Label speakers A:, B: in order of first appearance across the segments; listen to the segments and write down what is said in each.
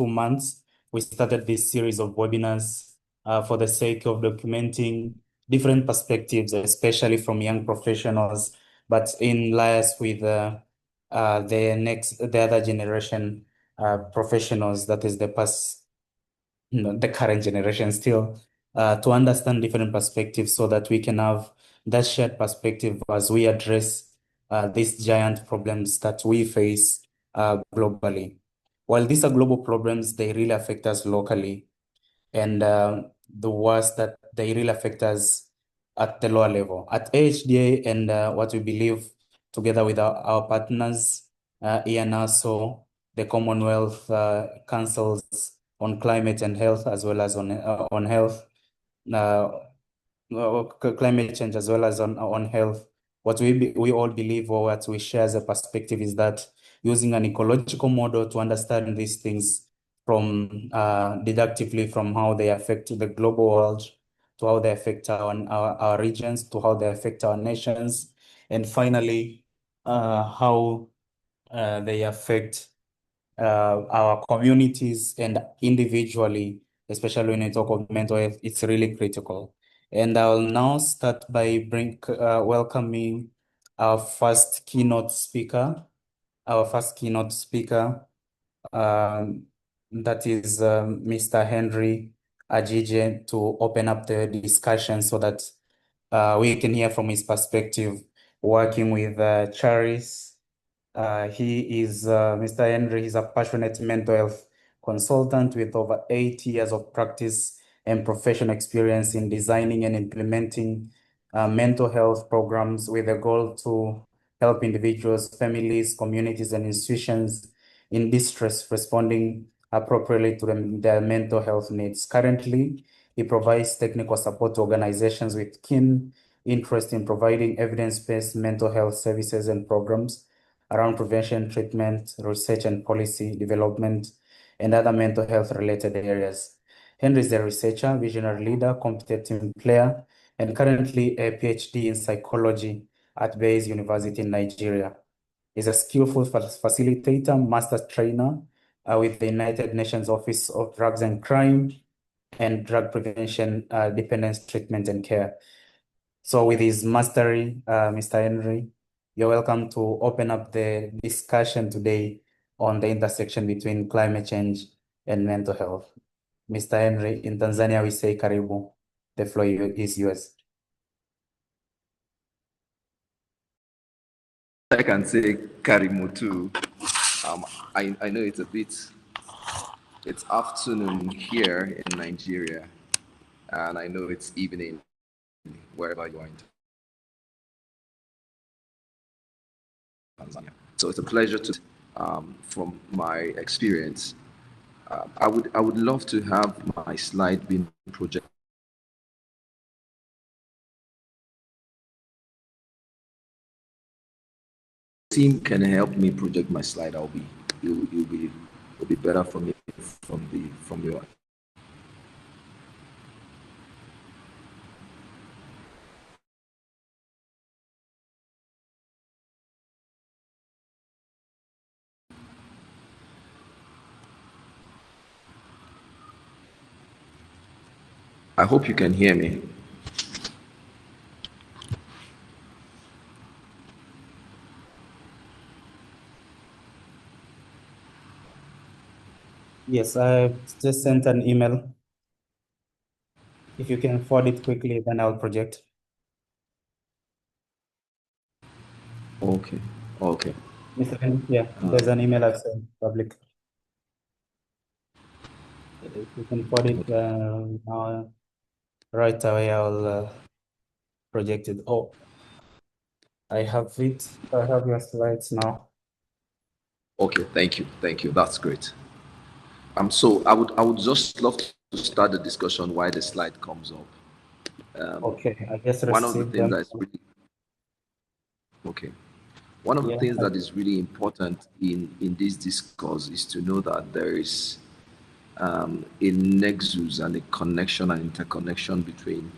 A: 2 months, we started this series of webinars for the sake of documenting different perspectives, especially from young professionals, but in liaise with the other generation professionals, that is the current generation still, to understand different perspectives so that we can have that shared perspective as we address these giant problems that we face globally. While these are global problems, they really affect us locally. And the worst that they really affect us at the lower level. At AHDA and what we believe together with our partners, ENASO, the Commonwealth Councils on Climate and Health, as well as on health, climate change, as well as on health. What we all believe, or what we share as a perspective, is that using an ecological model to understand these things from deductively from how they affect the global world, to how they affect our regions, to how they affect our nations, and finally how they affect our communities and individually, especially when you talk of mental health. It's really critical. And I'll now start by welcoming our first keynote speaker. Our first keynote speaker, that is Mr. Henry Ajije, to open up the discussion so that we can hear from his perspective working with Charis. He is Mr. Henry. He's a passionate mental health consultant with over 8 years of practice and professional experience in designing and implementing mental health programs with a goal to help individuals, families, communities, and institutions in distress responding appropriately to their mental health needs. Currently, he provides technical support to organizations with keen interest in providing evidence-based mental health services and programs around prevention, treatment, research, and policy development, and other mental health related areas. Henry is a researcher, visionary leader, competent team player, and currently a PhD in psychology at Bayes University in Nigeria. He's a skillful facilitator, master trainer with the United Nations Office of Drugs and Crime and Drug Prevention, Dependence Treatment and Care. So with his mastery, Mr. Henry, you're welcome to open up the discussion today on the intersection between climate change and mental health. Mr. Henry, in Tanzania, we say karibu. The floor is yours.
B: I can say karimu too. I know it's afternoon here in Nigeria, and I know it's evening wherever you are in Tanzania. So it's a pleasure to, from my experience, I would love to have my slide being projected. Team can help me project my slide. It'll be better for me from your. I hope you can hear me.
A: Yes, I just sent an email. If you can forward it quickly, then I'll project.
B: Okay. Okay.
A: Mr. Henry, yeah, there's an email I've sent public. If you can forward it now, right away, I'll project it. Oh, I have it. I have your slides now.
B: Okay, thank you. That's great. So I would just love to start the discussion while the slide comes up.
A: Okay, I just
B: One of the
A: received
B: things
A: them.
B: that is really okay. One of the things that is really important in this discourse is to know that there is a nexus and a connection and interconnection between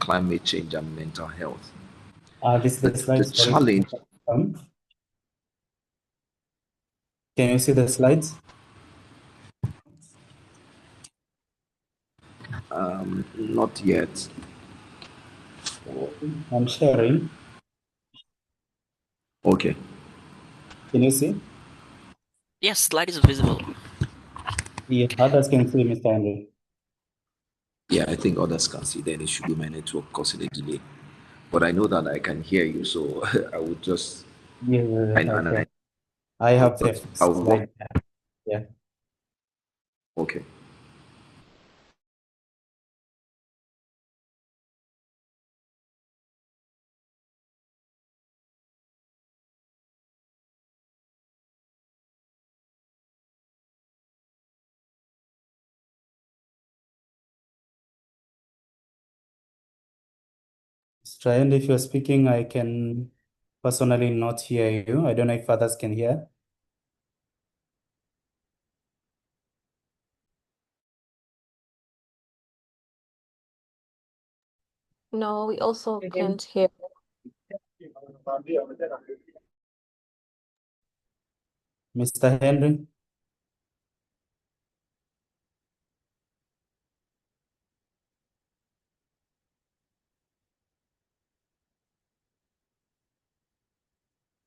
B: climate change and mental health.
A: This is the slides.
B: The challenge.
A: Can you see the slides?
B: Not yet.
A: I'm sharing.
B: Okay.
A: Can you see?
C: Yes, slide is visible.
A: Yeah, others can see, Mr. Henry.
B: Yeah, I think others can see. Then it should be my network causing a delay. But I know that I can hear you, so I would just.
A: Yeah, okay. I have the
B: I'll work.
A: slide. Yeah.
B: Okay.
A: Mr. Henry, if you're speaking, I can personally not hear you. I don't know if others can hear.
D: No, we also can't hear.
A: Mr. Henry?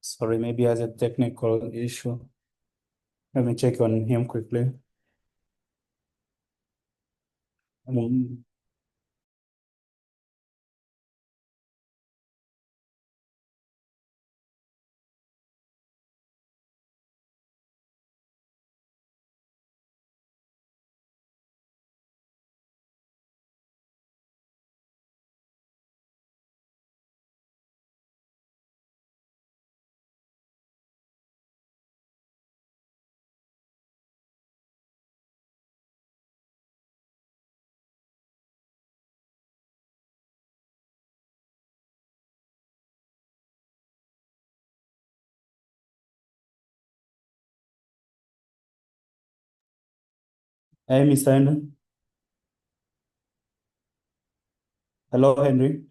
A: Sorry, maybe he has a technical issue. Let me check on him quickly. Um, Hey, Mr. Henry? Hello, Henry?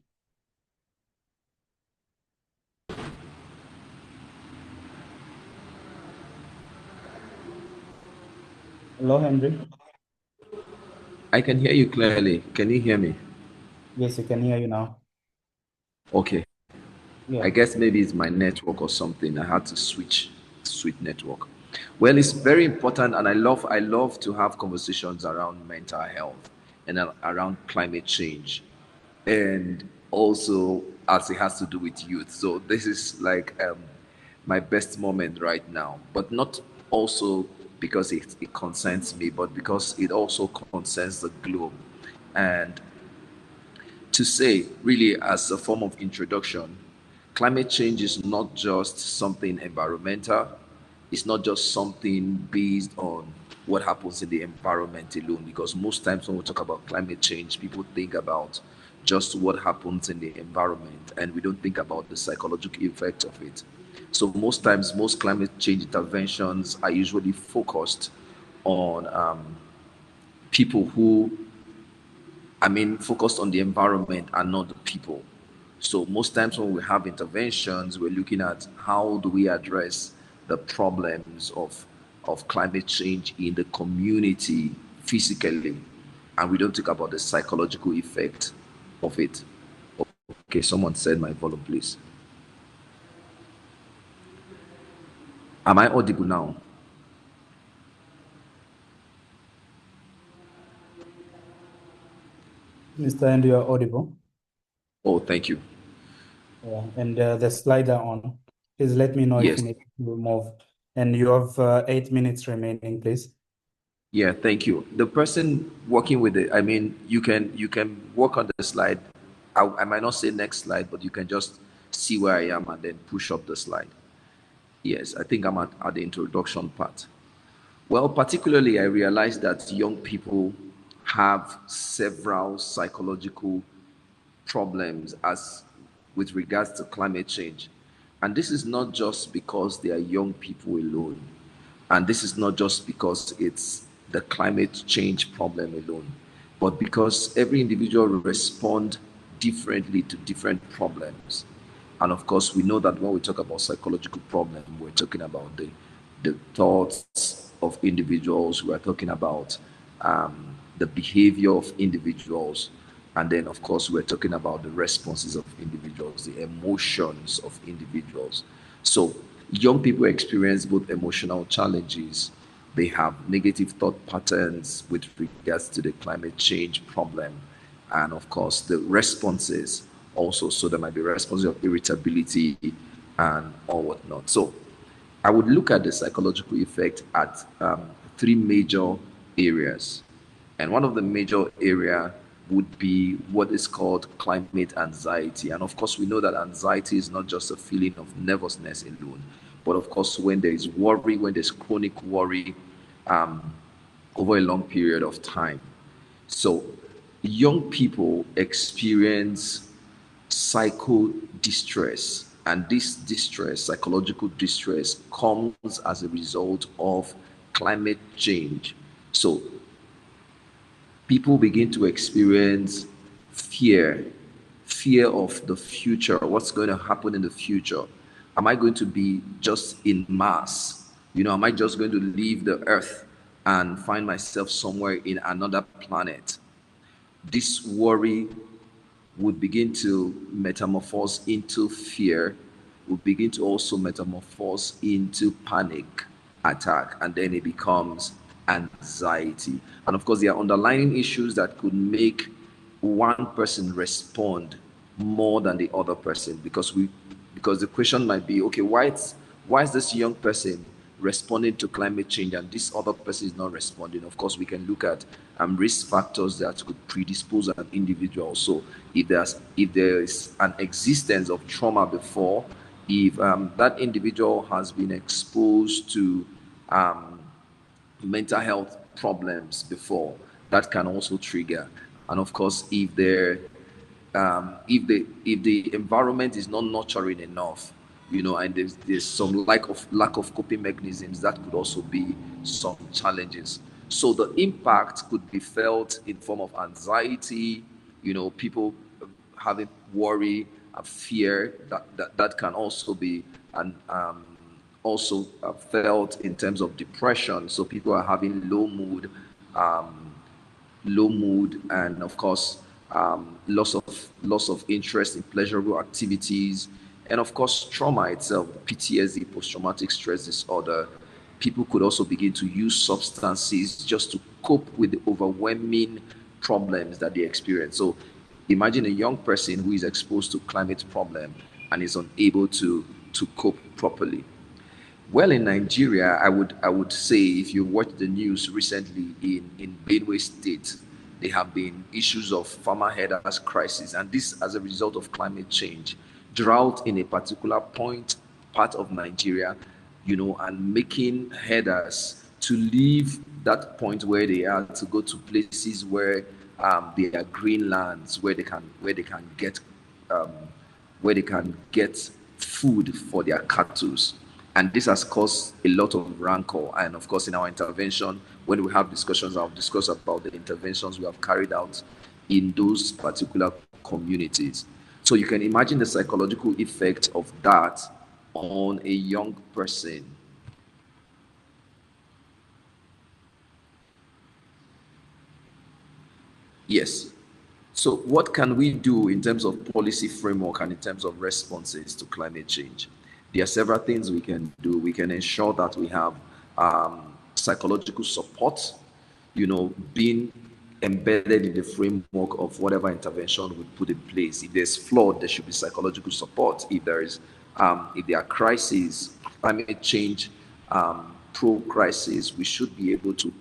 A: Hello, Henry?
B: I can hear you clearly. Can you hear me?
A: Yes, you can hear you now.
B: Okay.
A: Yeah.
B: I guess maybe it's my network or something. I had to switch network. Well, it's very important, and I love to have conversations around mental health and around climate change, and also as it has to do with youth. So this is like my best moment right now, but not also because it concerns me, but because it also concerns the globe. And to say, really, as a form of introduction, climate change is not just something environmental, it's not just something based on what happens in the environment alone. Because most times when we talk about climate change, people think about just what happens in the environment and we don't think about the psychological effect of it. So, most times, most climate change interventions are usually focused on people who focused on the environment and not the people. So most times when we have interventions, we're looking at how do we address the problems of climate change in the community physically, and we don't talk about the psychological effect of it. Okay, someone said my volume, please. Am I audible now?
A: Mr. Henry, you are audible.
B: Oh, thank you.
A: Yeah, and the slider on. Please let me know if
B: Yes.
A: you need to move. And you have 8 minutes remaining, please.
B: Yeah, thank you. The person working with it, you can work on the slide. I might not say next slide, but you can just see where I am and then push up the slide. Yes, I think I'm at the introduction part. Well, particularly, I realized that young people have several psychological problems as with regards to climate change. And this is not just because they are young people alone. And this is not just because it's the climate change problem alone, but because every individual respond differently to different problems. And of course, we know that when we talk about psychological problem, we're talking about the thoughts of individuals. We're talking about the behavior of individuals, and then of course we're talking about the responses of individuals, the emotions of individuals. So young people experience both emotional challenges. They have negative thought patterns with regards to the climate change problem, and of course the responses also. So there might be responses of irritability and or whatnot. So I would look at the psychological effect at three major areas. And one of the major area would be what is called climate anxiety. And of course, we know that anxiety is not just a feeling of nervousness alone, but of course, when there is worry, when there's chronic worry over a long period of time. So young people experience psycho distress, and this distress, psychological distress, comes as a result of climate change. So people begin to experience fear, fear of the future, what's going to happen in the future. Am I going to be just in Mars? Am I just going to leave the earth and find myself somewhere in another planet? This worry would begin to metamorphose into fear, would begin to also metamorphose into panic attack, and then it becomes anxiety. And of course, there are underlying issues that could make one person respond more than the other person, because the question might be, okay, why is this young person responding to climate change and this other person is not responding? Of course, we can look at risk factors that could predispose an individual. So if there is an existence of trauma before, if that individual has been exposed to mental health problems before, that can also trigger. And of course, if the environment is not nurturing enough, and there's some lack of coping mechanisms, that could also be some challenges. So the impact could be felt in form of anxiety, people having worry and fear. That can also be also felt in terms of depression. So people are having low mood, and of course loss of interest in pleasurable activities, and of course trauma itself, PTSD, post-traumatic stress disorder. People could also begin to use substances just to cope with the overwhelming problems that they experience. So imagine a young person who is exposed to climate problem and is unable to cope properly. Well, in Nigeria, I would say, if you watch the news recently in Benue State, there have been issues of farmer herders crisis, and this as a result of climate change, drought in a particular part of Nigeria, and making herders to leave that point where they are to go to places where there are green lands where um, they can get food for their cattle. And this has caused a lot of rancor. And of course, in our intervention, when we have discussions, I'll discuss about the interventions we have carried out in those particular communities. So you can imagine the psychological effect of that on a young person. Yes. So what can we do in terms of policy framework and in terms of responses to climate change? There are several things we can do. We can ensure that we have psychological support, being embedded in the framework of whatever intervention we put in place. If there's flawed, there should be psychological support. If there are crises, climate change, pro-crisis, we should be able to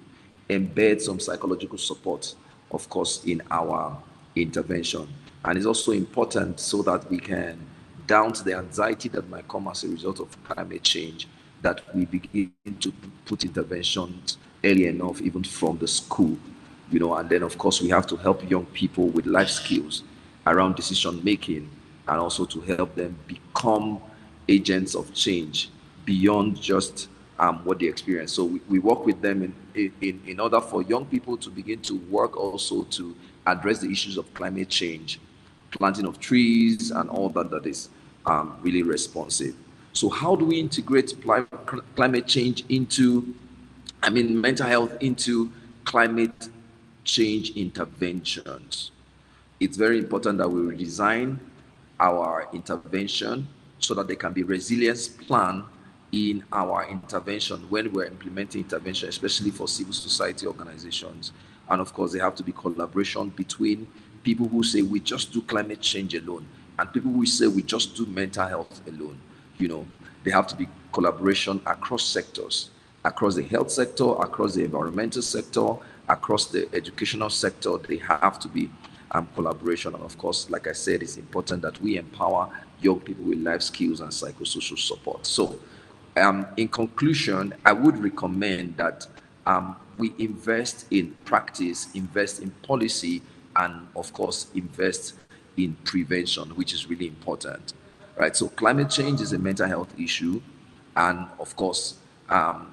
B: embed some psychological support, of course, in our intervention. And it's also important so that we can down to the anxiety that might come as a result of climate change, that we begin to put interventions early enough, even from the school, and then of course we have to help young people with life skills around decision making, and also to help them become agents of change beyond just what they experience. So we work with them in order for young people to begin to work also to address the issues of climate change, planting of trees, and all that is really responsive. So how do we integrate climate change mental health into climate change interventions. It's very important that we redesign our intervention so that there can be resilience plan in our intervention when we're implementing intervention, especially for civil society organizations. And of course, there have to be collaboration between people who say we just do climate change alone and people who say we just do mental health alone. You know, there have to be collaboration across sectors, across the health sector, across the environmental sector, across the educational sector. They have to be collaboration. And of course, like I said, it's important that we empower young people with life skills and psychosocial support. So, in conclusion, I would recommend that we invest in practice, invest in policy, and of course, invest in prevention, which is really important. Right? So, climate change is a mental health issue, and of course,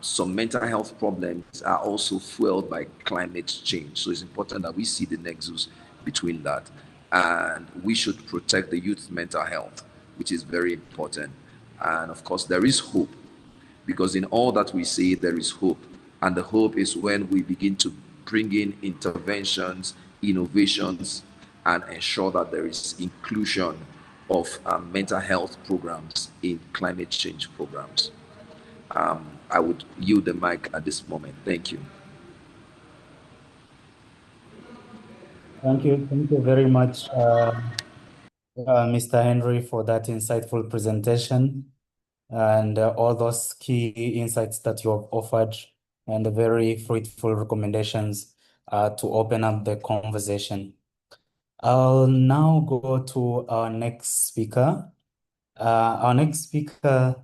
B: some mental health problems are also fueled by climate change. So it's important that we see the nexus between that. And we should protect the youth's mental health, which is very important. And of course, there is hope, because in all that we see, there is hope. And the hope is when we begin to bring in interventions, innovations, and ensure that there is inclusion of mental health programs in climate change programs. I would yield the mic at this moment. Thank you.
A: Thank you. Thank you very much, Mr. Henry, for that insightful presentation and all those key insights that you have offered and the very fruitful recommendations to open up the conversation. I'll now go to our next speaker. Our next speaker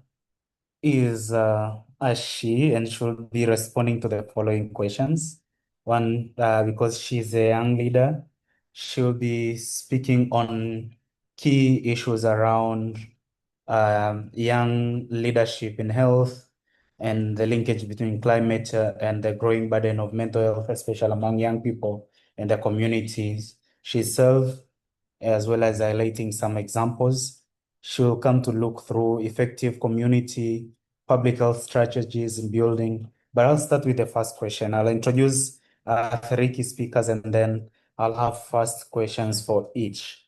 A: is a she, and she'll be responding to the following questions. One, because she's a young leader, she'll be speaking on key issues around young leadership in health and the linkage between climate and the growing burden of mental health, especially among young people and the communities she serves, as well as highlighting some examples. She'll come to look through effective community public health strategies in building. But I'll start with the first question. I'll introduce three key speakers and then I'll have first questions for each.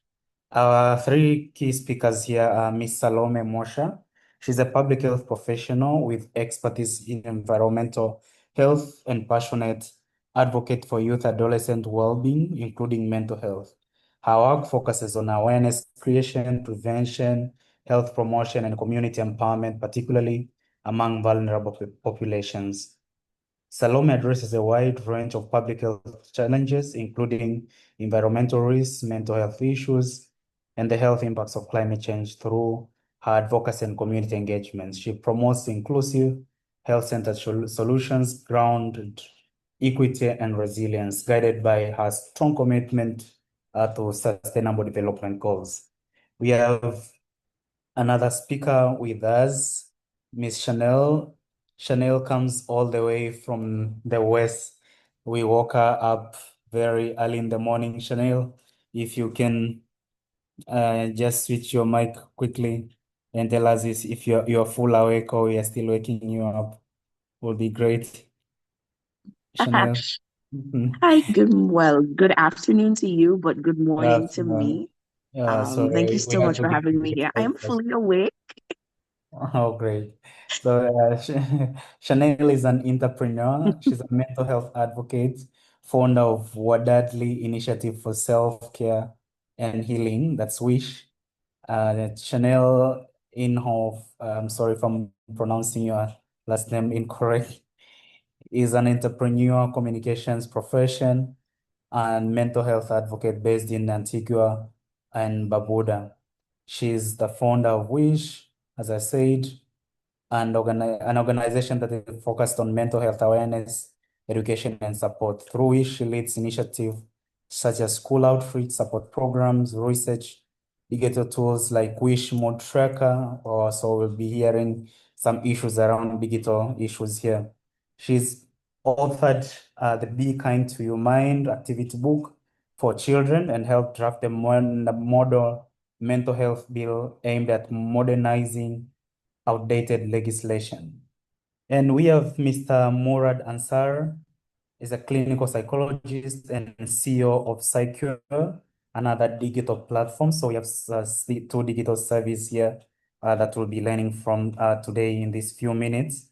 A: Our three key speakers here are Ms. Salome Mosha. She's a public health professional with expertise in environmental health and passionate advocate for youth adolescent well-being, including mental health. Her work focuses on awareness creation, prevention, health promotion, and community empowerment, particularly among vulnerable populations. Salome addresses a wide range of public health challenges, including environmental risks, mental health issues, and the health impacts of climate change through her advocacy and community engagements. She promotes inclusive, health-centered solutions grounded equity and resilience, guided by her strong commitment to sustainable development goals. We have another speaker with us, Ms. Chanel. Chanel comes all the way from the west. We woke her up very early in the morning. Chanel, if you can just switch your mic quickly and tell us if you're full awake or we are still waking you up, will be great. Chanel.
E: Hi, good afternoon to you, but good morning to me.
A: So
E: Thank you
A: we
E: so
A: had
E: much
A: to
E: for
A: give
E: having
A: you
E: me
A: the
E: here. I am
A: breakfast.
E: fully awake.
A: Oh, great. So Chanel is an entrepreneur. She's a mental health advocate, founder of Wadadli Initiative for Self-Care and Healing. That's WISH. Chanel Inhofe, I'm sorry if I'm pronouncing your last name incorrect, is an entrepreneur, communications profession, and mental health advocate based in Antigua and Barbuda. She's the founder of WISH, as I said, and an organization that is focused on mental health awareness, education, and support. Through which she leads initiatives such as school outreach, support programs, research, digital tools like Wish Mode Tracker, or so we'll be hearing some issues around digital issues here. She's authored the Be Kind to Your Mind activity book for children and helped draft the model mental health bill aimed at modernizing outdated legislation. And we have Mr. Murad Ansar. is a clinical psychologist and CEO of Psycure, another digital platform. So we have two digital services here that we'll be learning from today in these few minutes.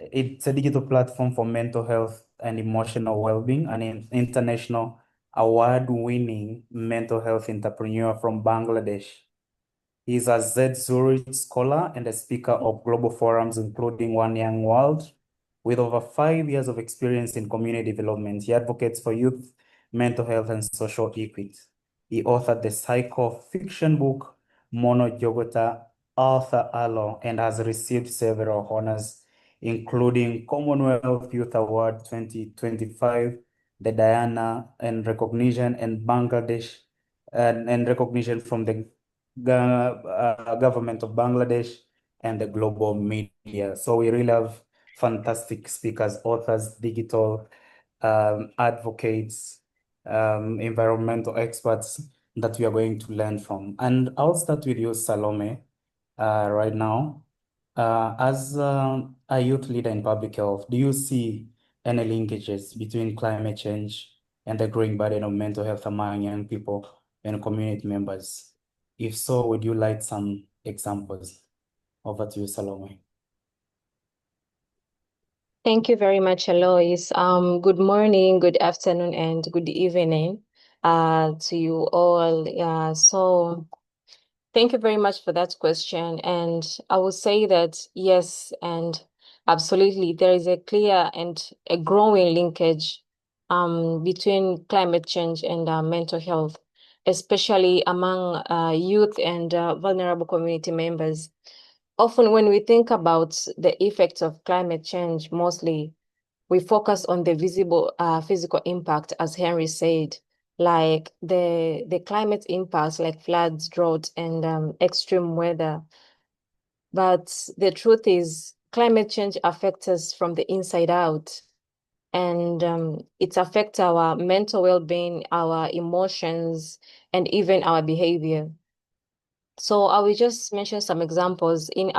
A: It's a digital platform for mental health and emotional well-being, an international award-winning mental health entrepreneur from Bangladesh. He's a Z Zurich scholar and a speaker of global forums, including One Young World. With over 5 years of experience in community development, he advocates for youth mental health and social equity. He authored the psycho-fiction book Mono Jogota Arthur Allo and has received several honors, including Commonwealth Youth Award 2025, the Diana and recognition in Bangladesh, and recognition from the government of Bangladesh and the global media. So we really have fantastic speakers, authors, digital advocates, environmental experts that we are going to learn from. And I'll start with you, Salome, right now. As a youth leader in public health, do you see any linkages between climate change and the growing burden of mental health among young people and community members? If so, would you like some examples? Over to you, Salome.
D: Thank you very much, Alois. Good morning, good afternoon, and good evening to you all. So thank you very much for that question. And I will say that yes, and absolutely, there is a clear and a growing linkage between climate change and mental health, especially among youth and vulnerable community members. Often when we think about the effects of climate change, mostly we focus on the visible physical impact, as Henry said, like the climate impacts like floods, drought, and extreme weather. But the truth is, climate change affects us from the inside out. And it affects our mental well-being, our emotions, and even our behavior. So I will just mention some examples. In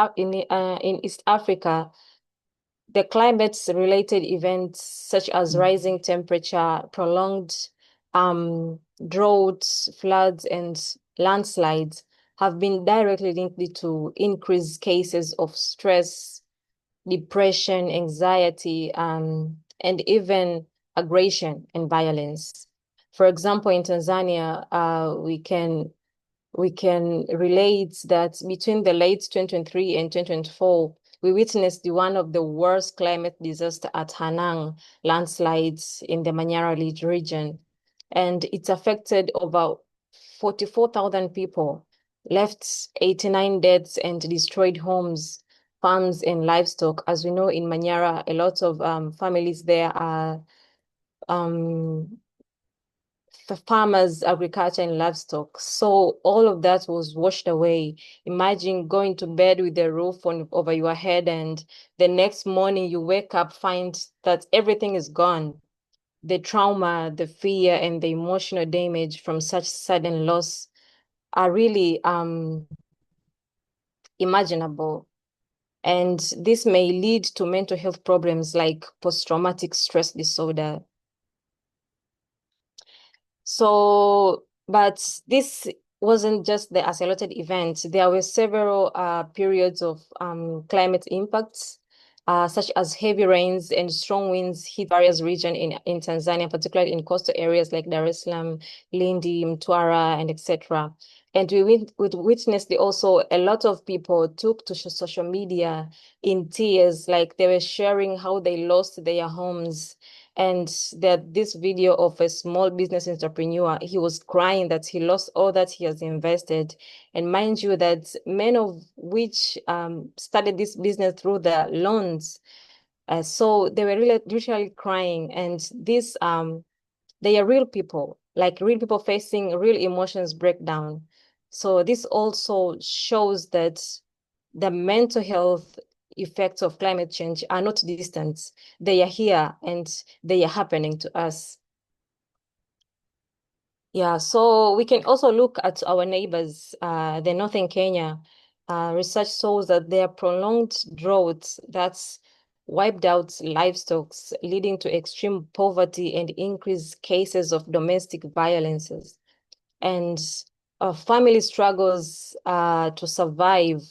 D: East Africa, the climate-related events such as rising temperature, prolonged droughts, floods, and landslides have been directly linked to increased cases of stress, depression, anxiety, and even aggression and violence. For example, in Tanzania, we can relate that between the late 2023 and 2024, we witnessed one of the worst climate disaster at Hanang landslides in the Manyara region. And it's affected over 44,000 people, left 89 deaths and destroyed homes, farms, and livestock. As we know, in Manyara, a lot of families there are farmers, agriculture, and livestock. So all of that was washed away. Imagine going to bed with the roof over your head, and the next morning you wake up, find that everything is gone. The trauma, the fear, and the emotional damage from such sudden loss are really imaginable. And this may lead to mental health problems like post-traumatic stress disorder. So, but this wasn't just the isolated event. There were several periods of climate impacts, such as heavy rains and strong winds hit various regions in Tanzania, particularly in coastal areas like Dar es Salaam, Lindi, Mtwara, and etc. And we witnessed also a lot of people took to social media in tears, like they were sharing how they lost their homes. And that this video of a small business entrepreneur, he was crying that he lost all that he has invested. And mind you, that many of which started this business through the loans. So they were really literally crying. And this, they are real people, like real people facing real emotions breakdown. So this also shows that the mental health effects of climate change are not distant. They are here and they are happening to us. Yeah, so we can also look at our neighbors, the northern Kenya. Research shows that their prolonged droughts, that's wiped out livestock, leading to extreme poverty and increased cases of domestic violences. And family struggles to survive,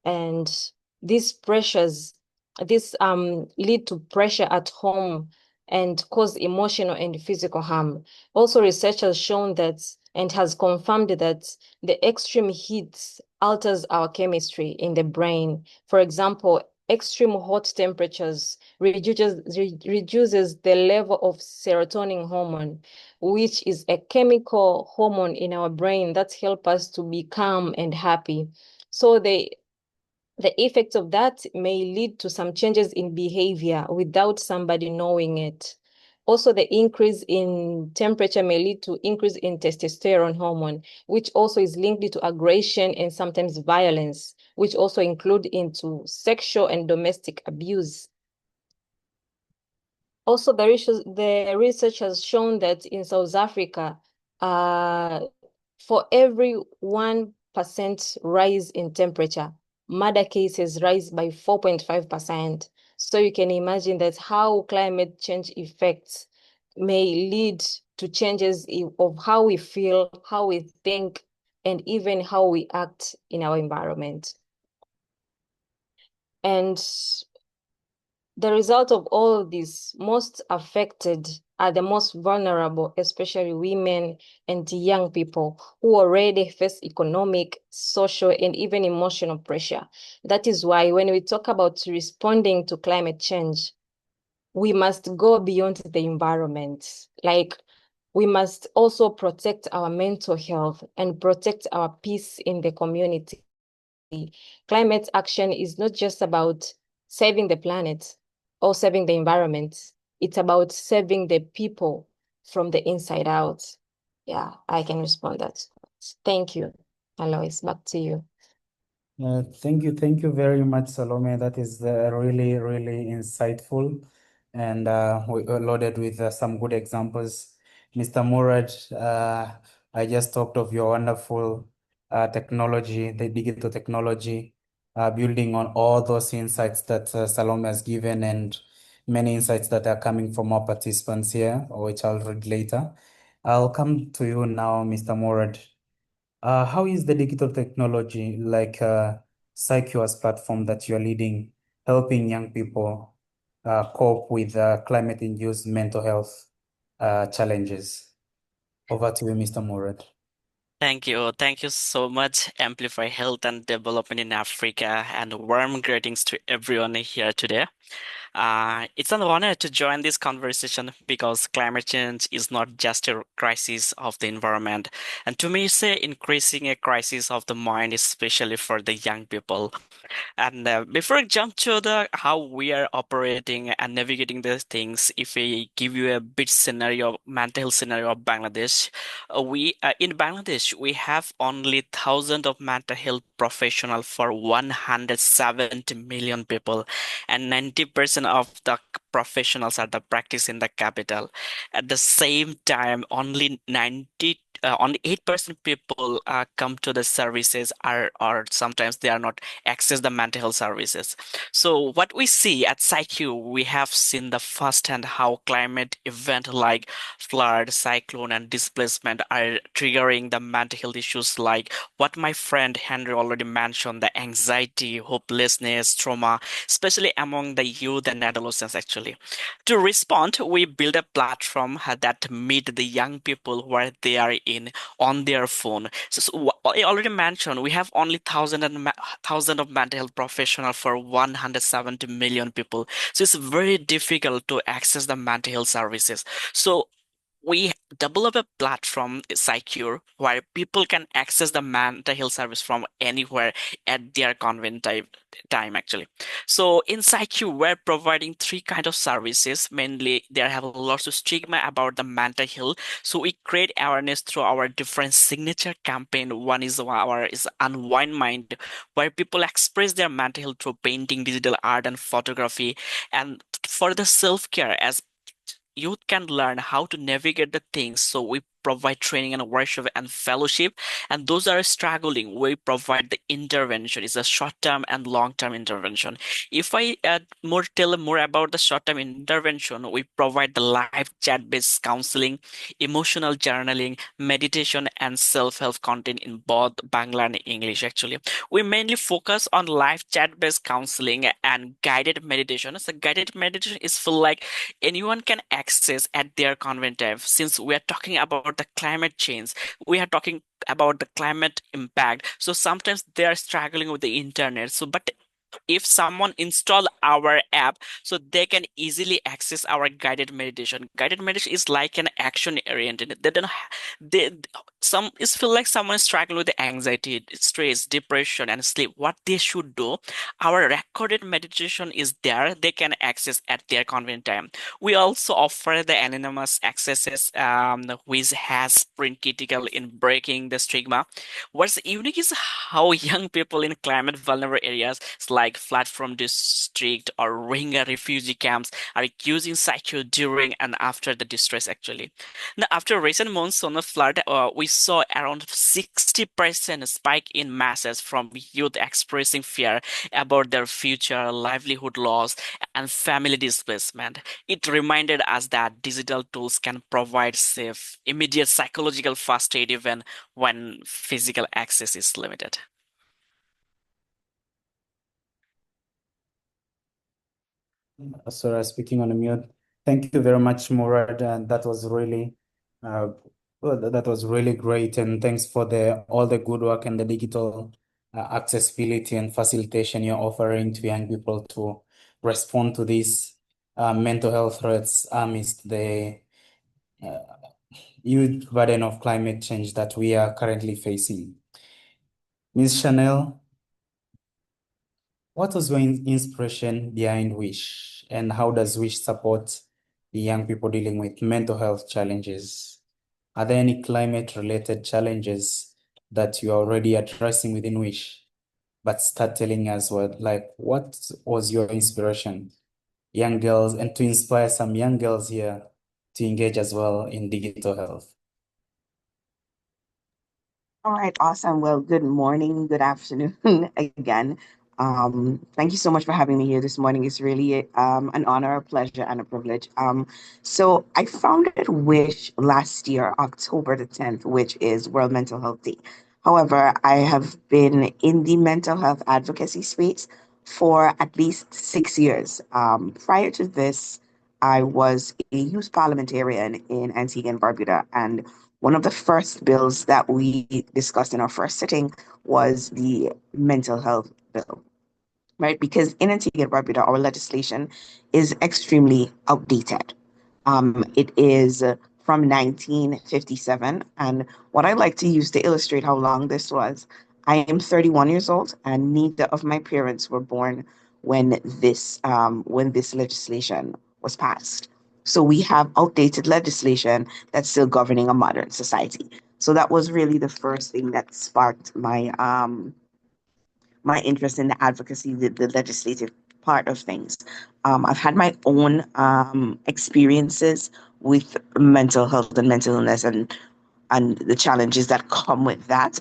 D: and these pressures, lead to pressure at home and cause emotional and physical harm. Also, research has shown that and has confirmed that the extreme heat alters our chemistry in the brain. For example, extreme hot temperatures reduces the level of serotonin hormone, which is a chemical hormone in our brain that helps us to be calm and happy. So the effects of that may lead to some changes in behavior without somebody knowing it. Also, the increase in temperature may lead to increase in testosterone hormone, which also is linked to aggression and sometimes violence, which also include into sexual and domestic abuse. Also, the research has shown that in South Africa, for every 1% rise in temperature, murder cases rise by 4.5%. So you can imagine that how climate change effects may lead to changes of how we feel, how we think, and even how we act in our environment. And the result of all of this, most affected are the most vulnerable, especially women and young people who already face economic, social, and even emotional pressure. That is why when we talk about responding to climate change, we must go beyond the environment. Like, we must also protect our mental health and protect our peace in the community. Climate action is not just about saving the planet or saving the environment. It's about saving the people from the inside out. Yeah, I can respond that. Thank you. Alois, back to you.
A: Thank you very much, Salome. That is really, really insightful and loaded with some good examples. Mr. Murad, I just talked of your wonderful technology, the digital technology, building on all those insights that Salome has given and many insights that are coming from our participants here, which I'll read later. I'll come to you now, Mr. Murad. How is the digital technology like Psychure's platform that you're leading, helping young people cope with climate-induced mental health challenges? Over to you, Mr. Murad.
C: Thank you. Thank you so much, Amplify Health and Development in Africa, and warm greetings to everyone here today. It's an honor to join this conversation because climate change is not just a crisis of the environment, and to me, it's increasing a crisis of the mind, especially for the young people. And before I jump to the how we are operating and navigating these things, if I give you a bit scenario, mental health scenario of Bangladesh, we in Bangladesh we have only thousands of mental health professionals for 170 million people, and 90% of the professionals are the practice in the capital. At the same time, only 8% people come to the services are or sometimes they are not access the mental health services. So what we see at PsyQ, we have seen the first hand how climate event like flood, cyclone, and displacement are triggering the mental health issues like what my friend Henry already mentioned, the anxiety, hopelessness, trauma, especially among the youth and adolescents actually. To respond, we build a platform that meet the young people where they are in on their phone. So I already mentioned we have only thousand of mental health professionals for 170 million people. So it's very difficult to access the mental health services. So we develop a platform, Secure, where people can access the mental health service from anywhere at their convenient time actually. So in Secure, we're providing three kind of services. Mainly, there have lots of stigma about the mental health. So we create awareness through our different signature campaign. One is our is Unwind Mind, where people express their mental health through painting, digital art, and photography. And for the self-care, as youth can learn how to navigate the things. So we provide training and workshop and fellowship. And those are struggling, we provide the intervention. It's a short-term and long-term intervention. If I tell more about the short-term intervention, we provide the live chat-based counseling, emotional journaling, meditation, and self-help content in both Bangla and English. Actually, we mainly focus on live chat-based counseling and guided meditation. So guided meditation is for like anyone can access at their convenient time. Since we are talking about the climate change, we are talking about the climate impact. So sometimes they are struggling with the internet. So, but if someone install our app, so they can easily access our guided meditation is like an action oriented. They don't they some is feel like someone struggling with the anxiety, stress, depression, and sleep. What they should do, our recorded meditation is there, they can access at their convenient time. We also offer the anonymous accesses, which has been critical in breaking the stigma. What's unique is how young people in climate vulnerable areas like flood from district or Rohingya refugee camps are using cycle during and after the distress actually. Now, after recent monsoon flood, we saw around 60% spike in masses from youth expressing fear about their future, livelihood loss, and family displacement. It reminded us that digital tools can provide safe, immediate psychological first aid even when physical access is limited.
A: Sorry, speaking on mute. Thank you very much, Murad, and that was really, that was really great. And thanks for all the good work and the digital accessibility and facilitation you're offering to young people to respond to these mental health threats amidst the huge burden of climate change that we are currently facing. Ms. Chanel, what was your inspiration behind Wish, and how does Wish support the young people dealing with mental health challenges? Are there any climate-related challenges that you are already addressing within Wish? But start telling us what was your inspiration, young girls, and to inspire some young girls here to engage as well in digital health.
E: All right, awesome. Well, good morning, good afternoon again. Thank you so much for having me here this morning. It's really an honor, a pleasure, and a privilege. So I founded Wish last year, October the 10th, which is World Mental Health Day. However, I have been in the mental health advocacy space for at least 6 years. Prior to this, I was a youth parliamentarian in Antigua and Barbuda, and one of the first bills that we discussed in our first sitting was the mental health bill, right? Because in Antigua and Barbuda, our legislation is extremely outdated. It is from 1957. And what I like to use to illustrate how long this was, I am 31 years old, and neither of my parents were born when this legislation was passed. So we have outdated legislation that's still governing a modern society. So that was really the first thing that sparked my interest in the advocacy, the legislative part of things. I've had my own experiences with mental health and mental illness and the challenges that come with that.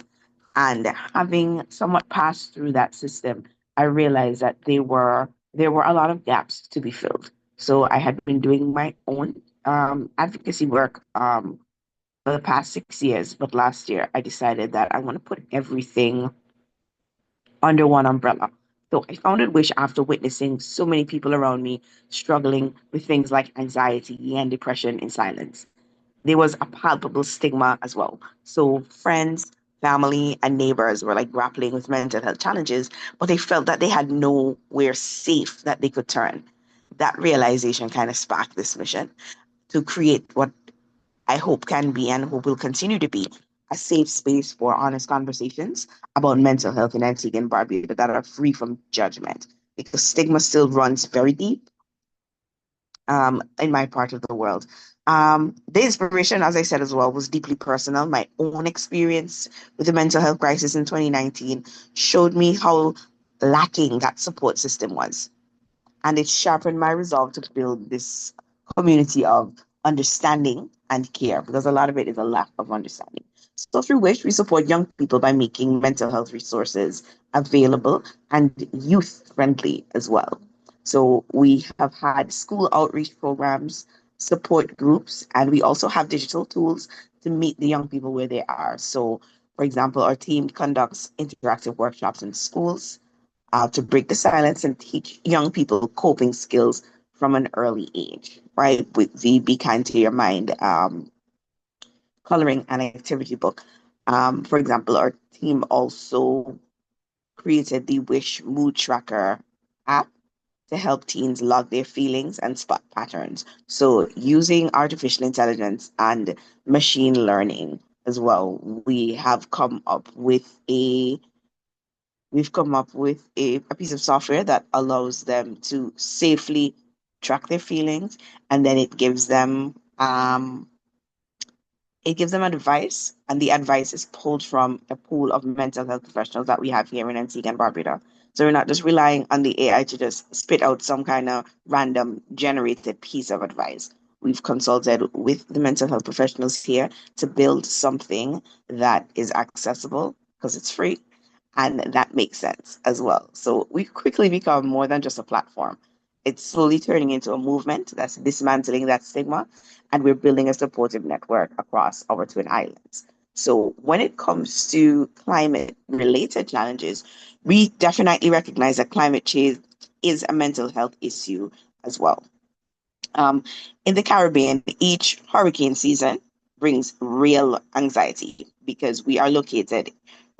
E: And having somewhat passed through that system, I realized that there were a lot of gaps to be filled. So I had been doing my own advocacy work for the past 6 years, but last year I decided that I want to put everything under one umbrella. So I founded Wish after witnessing so many people around me struggling with things like anxiety and depression in silence. There was a palpable stigma as well. So friends, family, and neighbors were like grappling with mental health challenges, but they felt that they had nowhere safe that they could turn. That realization kind of sparked this mission to create what I hope can be and hope will continue to be a safe space for honest conversations about mental health in Antigua and Barbuda that are free from judgment, because stigma still runs very deep in my part of the world. The inspiration, as I said as well, was deeply personal. My own experience with the mental health crisis in 2019 showed me how lacking that support system was. And it sharpened my resolve to build this community of understanding and care, because a lot of it is a lack of understanding. So through which we support young people by making mental health resources available and youth friendly as well. So we have had school outreach programs, support groups, and we also have digital tools to meet the young people where they are. So, for example, our team conducts interactive workshops in schools to break the silence and teach young people coping skills from an early age, right? With the Be Kind to Your Mind coloring and activity book. For example, our team also created the Wish Mood Tracker app to help teens log their feelings and spot patterns. So, using artificial intelligence and machine learning as well, we've come up with a piece of software that allows them to safely track their feelings, and then it gives them advice, and the advice is pulled from a pool of mental health professionals that we have here in Antigua and Barbuda. So we're not just relying on the AI to just spit out some kind of random generated piece of advice. We've consulted with the mental health professionals here to build something that is accessible because it's free and that makes sense as well. So we quickly become more than just a platform. It's slowly turning into a movement that's dismantling that stigma, and we're building a supportive network across our Twin Islands. So when it comes to climate related challenges, we definitely recognize that climate change is a mental health issue as well. In the Caribbean, each hurricane season brings real anxiety because we are located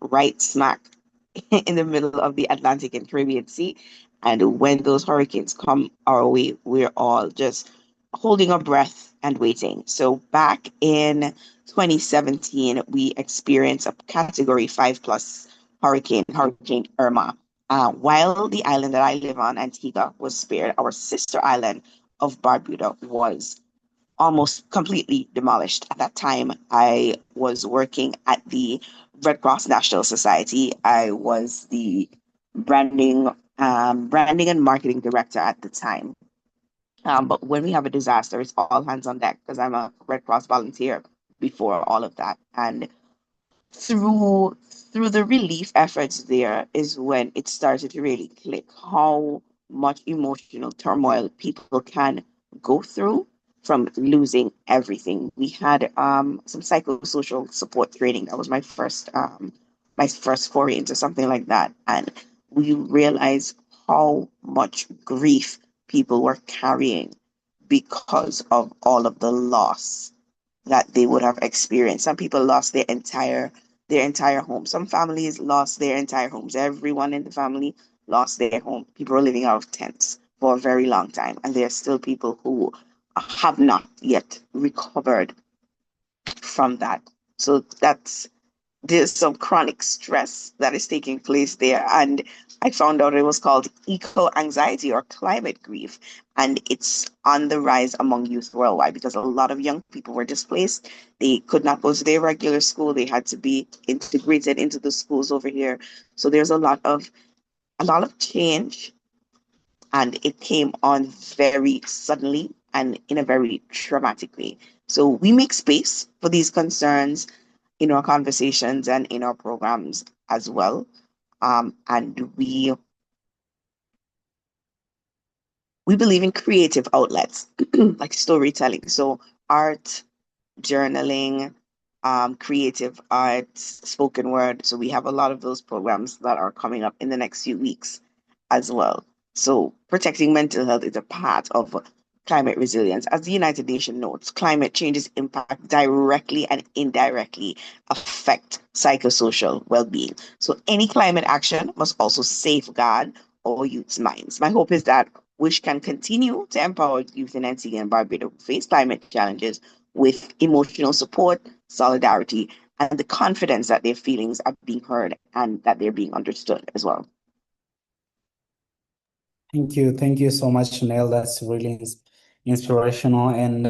E: right smack in the middle of the Atlantic and Caribbean Sea. And when those hurricanes come our way, we're all just holding our breath and waiting. So back in 2017, we experienced a category 5 plus Hurricane Irma. While the island that I live on, Antigua, was spared, our sister island of Barbuda was almost completely demolished. At that time, I was working at the Red Cross National Society. I was the branding and marketing director at the time. But when we have a disaster, it's all hands on deck because I'm a Red Cross volunteer before all of that. And through the relief efforts there is when it started to really click how much emotional turmoil people can go through from losing everything. We had some psychosocial support training. That was my first foray into something like that. And we realized how much grief people were carrying because of all of the loss that they would have experienced. Some people lost their entire home. Some families lost their entire homes. Everyone in the family lost their home. People are living out of tents for a very long time, and there are still people who have not yet recovered from that. So there's some chronic stress that is taking place there. And I found out it was called eco anxiety or climate grief. And it's on the rise among youth worldwide because a lot of young people were displaced. They could not go to their regular school. They had to be integrated into the schools over here. So there's a lot of change, and it came on very suddenly and in a very traumatic way. So we make space for these concerns in our conversations and in our programs as well. And we believe in creative outlets like storytelling. So art, journaling, creative arts, spoken word. So we have a lot of those programs that are coming up in the next few weeks as well. So protecting mental health is a part of climate resilience. As the United Nations notes, climate change's impact directly and indirectly affect psychosocial well-being. So any climate action must also safeguard our youth's minds. My hope is that WISH can continue to empower youth in Antigua and Barbuda who face climate challenges with emotional support, solidarity, and the confidence that their feelings are being heard and that they're being understood as well.
A: Thank you so much, Nell. That's really inspirational. And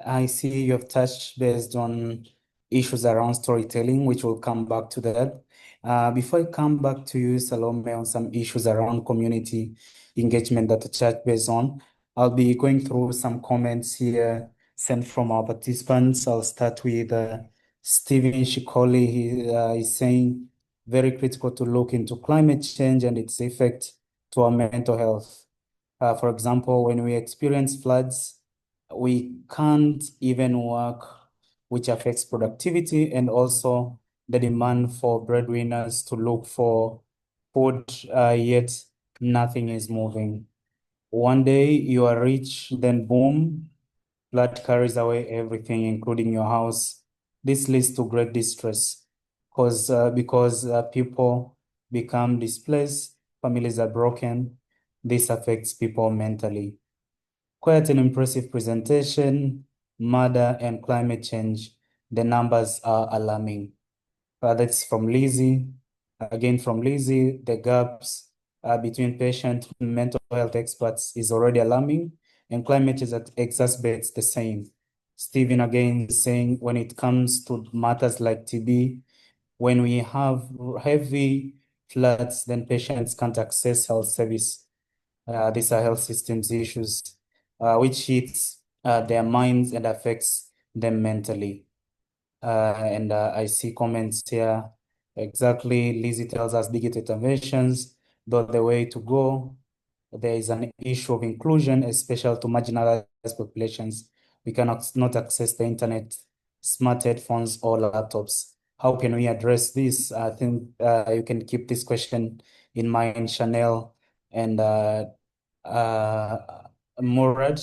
A: I see you have touched based on issues around storytelling, which will come back to that. Before I come back to you, Salome, on some issues around community engagement that the chat based on, I'll be going through some comments here. sent from our participants. I'll start with Stephen Shikoli. He is saying very critical to look into climate change and its effect to our mental health. For example, when we experience floods, we can't even work, which affects productivity and also the demand for breadwinners to look for food, yet nothing is moving. One day you are rich, then boom, flood carries away everything, including your house. This leads to great distress because people become displaced, families are broken. This affects people mentally. Quite an impressive presentation, murder and climate change. The numbers are alarming. That's from Lizzie. Again, from Lizzie, the gaps between patient and mental health experts is already alarming, and climate change exacerbates the same. Stephen again saying when it comes to matters like TB, when we have heavy floods, then patients can't access health service. These are health systems issues, which hits their minds and affects them mentally. And I see comments here. Exactly, Lizzie tells us digital interventions, though the way to go. There is an issue of inclusion, especially to marginalized populations. We cannot not access the internet, smart headphones, or laptops. How can we address this? I think you can keep this question in mind, Chanel and Murad.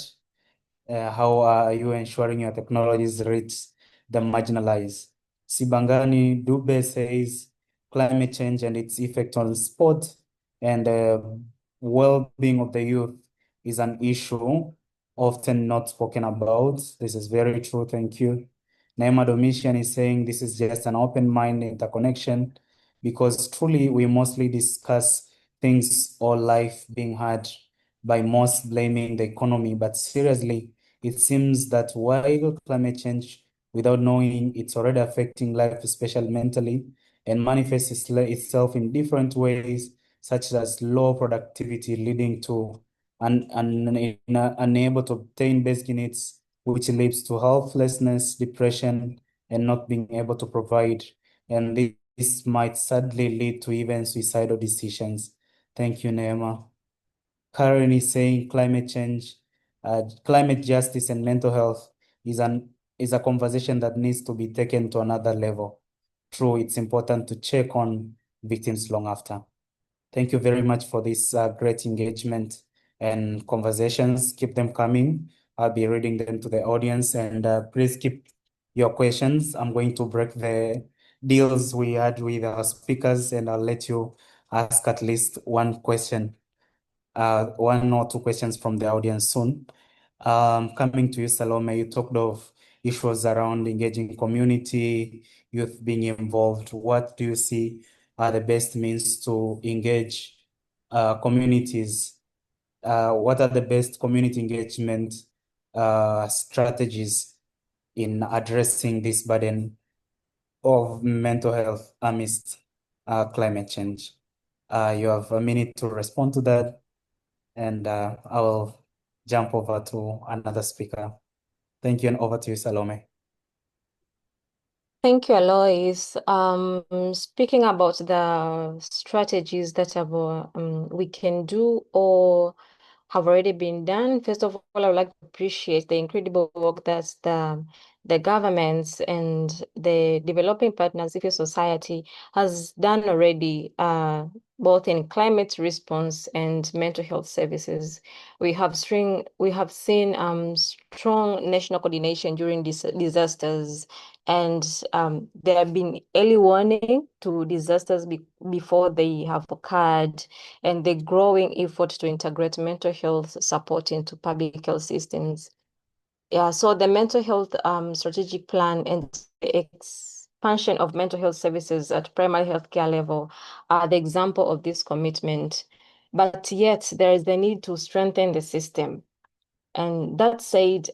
A: How are you ensuring your technologies reach the marginalized? Sibangani Dube says climate change and its effect on sport and well-being of the youth is an issue often not spoken about. This is very true. Thank you. Naima Domitian is saying this is just an open mind interconnection because truly we mostly discuss things or life being hard by most blaming the economy, but seriously, it seems that while climate change, without knowing it's already affecting life, especially mentally, and manifests itself in different ways, such as low productivity leading to unable to obtain basic needs, which leads to helplessness, depression, and not being able to provide. And this might sadly lead to even suicidal decisions. Thank you, Neema. Karen is saying climate justice and mental health is a conversation that needs to be taken to another level. True, it's important to check on victims long after. Thank you very much for this great engagement and conversations. Keep them coming. I'll be reading them to the audience, and please keep your questions. I'm going to break the deals we had with our speakers, and I'll let you ask at least one question. One or two questions from the audience soon. Coming to you, Salome, you talked of issues around engaging community, youth being involved. What do you see are the best means to engage communities? What are the best community engagement strategies in addressing this burden of mental health amidst climate change? You have a minute to respond to that, and I will jump over to another speaker. Thank you, and over to you, Salome.
D: Thank you, Alois. Speaking about the strategies that we can do or have already been done, first of all, I would like to appreciate the incredible work that the governments and the developing partners, civil society, has done already, both in climate response and mental health services. We have seen strong national coordination during these disasters, and there have been early warning to disasters before they have occurred, and the growing effort to integrate mental health support into public health systems. Yeah, so the mental health strategic plan and the expansion of mental health services at primary healthcare level are the example of this commitment. But yet there is the need to strengthen the system. And that said,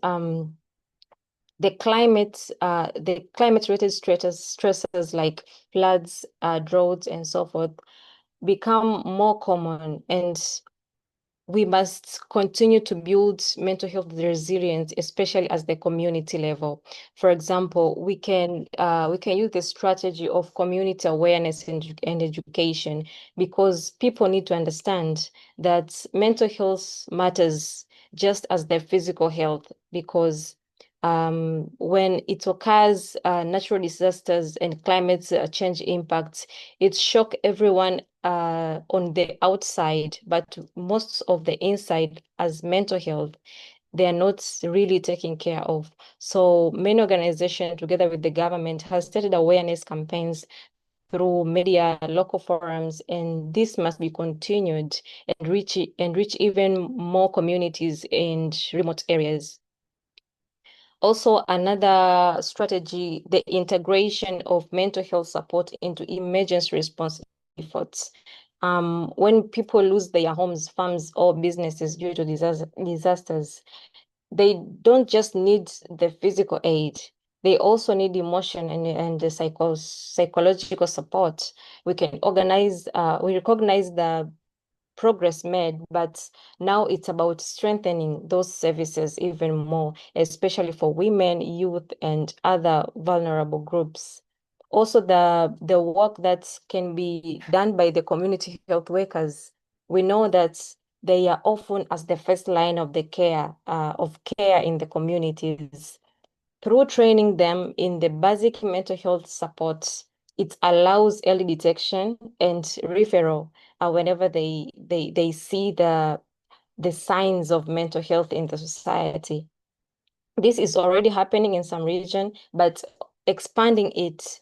D: the climate-related stresses like floods, droughts, and so forth become more common, and we must continue to build mental health resilience, especially at the community level. For example, we can use the strategy of community awareness and education, because people need to understand that mental health matters just as their physical health, because when it occurs, natural disasters and climate change impacts, it shock everyone on the outside, but most of the inside, as mental health, they are not really taken care of. So many organizations, together with the government, has started awareness campaigns through media, local forums, and this must be continued and reach even more communities and remote areas. Also, another strategy, the integration of mental health support into emergency response efforts. When people lose their homes, farms, or businesses due to disasters, they don't just need the physical aid. They also need emotion and the psychological support. We recognize the progress made, but now it's about strengthening those services even more, especially for women, youth, and other vulnerable groups. Also, the work that can be done by the community health workers, we know that they are often as the first line of the care in the communities. Through training them in the basic mental health support, it allows early detection and referral whenever they see the signs of mental health in the society. This is already happening in some region, but expanding it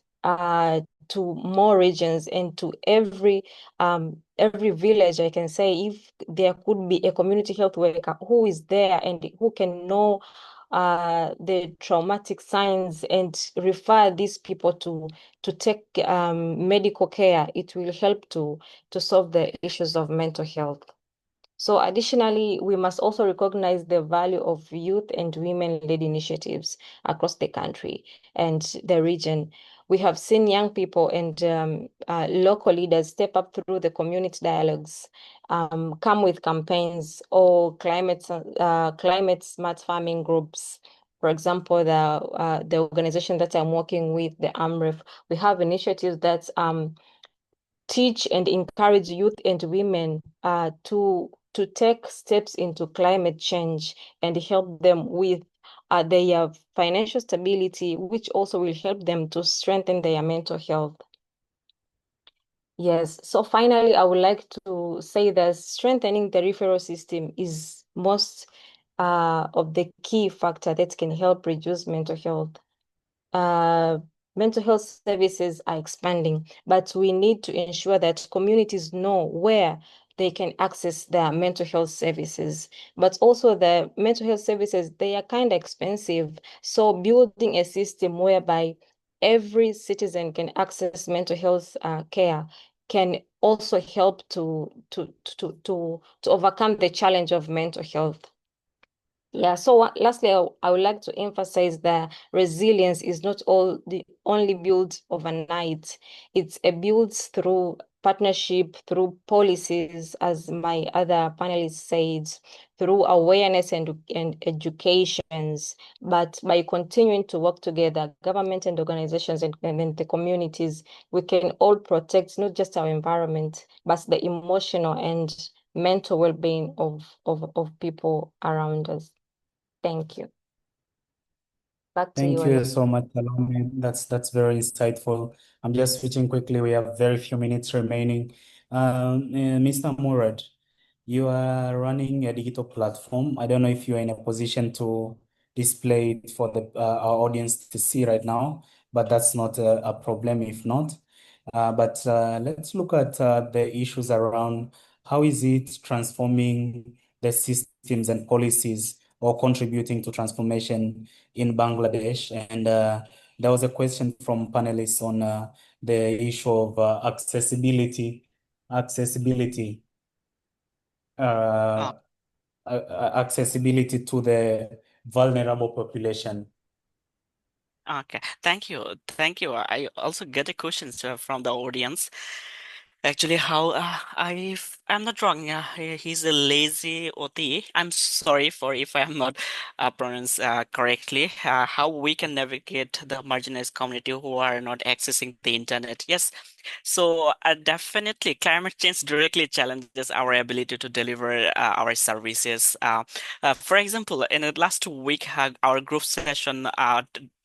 D: to more regions and to every village, I can say, if there could be a community health worker who is there and who can know the traumatic signs and refer these people to take medical care, it will help to solve the issues of mental health. So additionally, we must also recognize the value of youth and women-led initiatives across the country and the region. We have seen young people and local leaders step up through the community dialogues, come with campaigns or climate smart farming groups. For example, the organization that I'm working with, the AMREF, we have initiatives that teach and encourage youth and women to take steps into climate change and help them with their financial stability, which also will help them to strengthen their mental health. Yes, so finally, I would like to say that strengthening the referral system is most of the key factor that can help reduce mental health. Mental health services are expanding, but we need to ensure that communities know where they can access their mental health services. But also the mental health services, they are kind of expensive. So building a system whereby every citizen can access mental health care can also help to overcome the challenge of mental health. Yeah, so lastly, I would like to emphasize that resilience is not only built overnight. It's a built through partnership, through policies, as my other panelists said, through awareness and educations. But by continuing to work together, government and organizations and the communities, we can all protect not just our environment, but the emotional and mental well-being of people around us. Thank you. Back to you,
A: Thank you
D: Alo.
A: so much, Salome. That's very insightful. I'm just switching quickly. We have very few minutes remaining. Mr. Murad, you are running a digital platform. I don't know if you are in a position to display it for our audience to see right now, but that's not a problem if not. But let's look at the issues around how is it transforming the systems and policies or contributing to transformation in Bangladesh. And there was a question from panelists on the issue of accessibility
C: Uh,
A: uh, accessibility to the vulnerable population.
C: okay, thank you. I also get a questions from the audience. Actually, how I'm not wrong. He's a lazy OT. I'm sorry for if I am not pronounced correctly. How we can navigate the marginalized community who are not accessing the internet? Yes, so definitely, climate change directly challenges our ability to deliver our services. For example, in the last week, our group session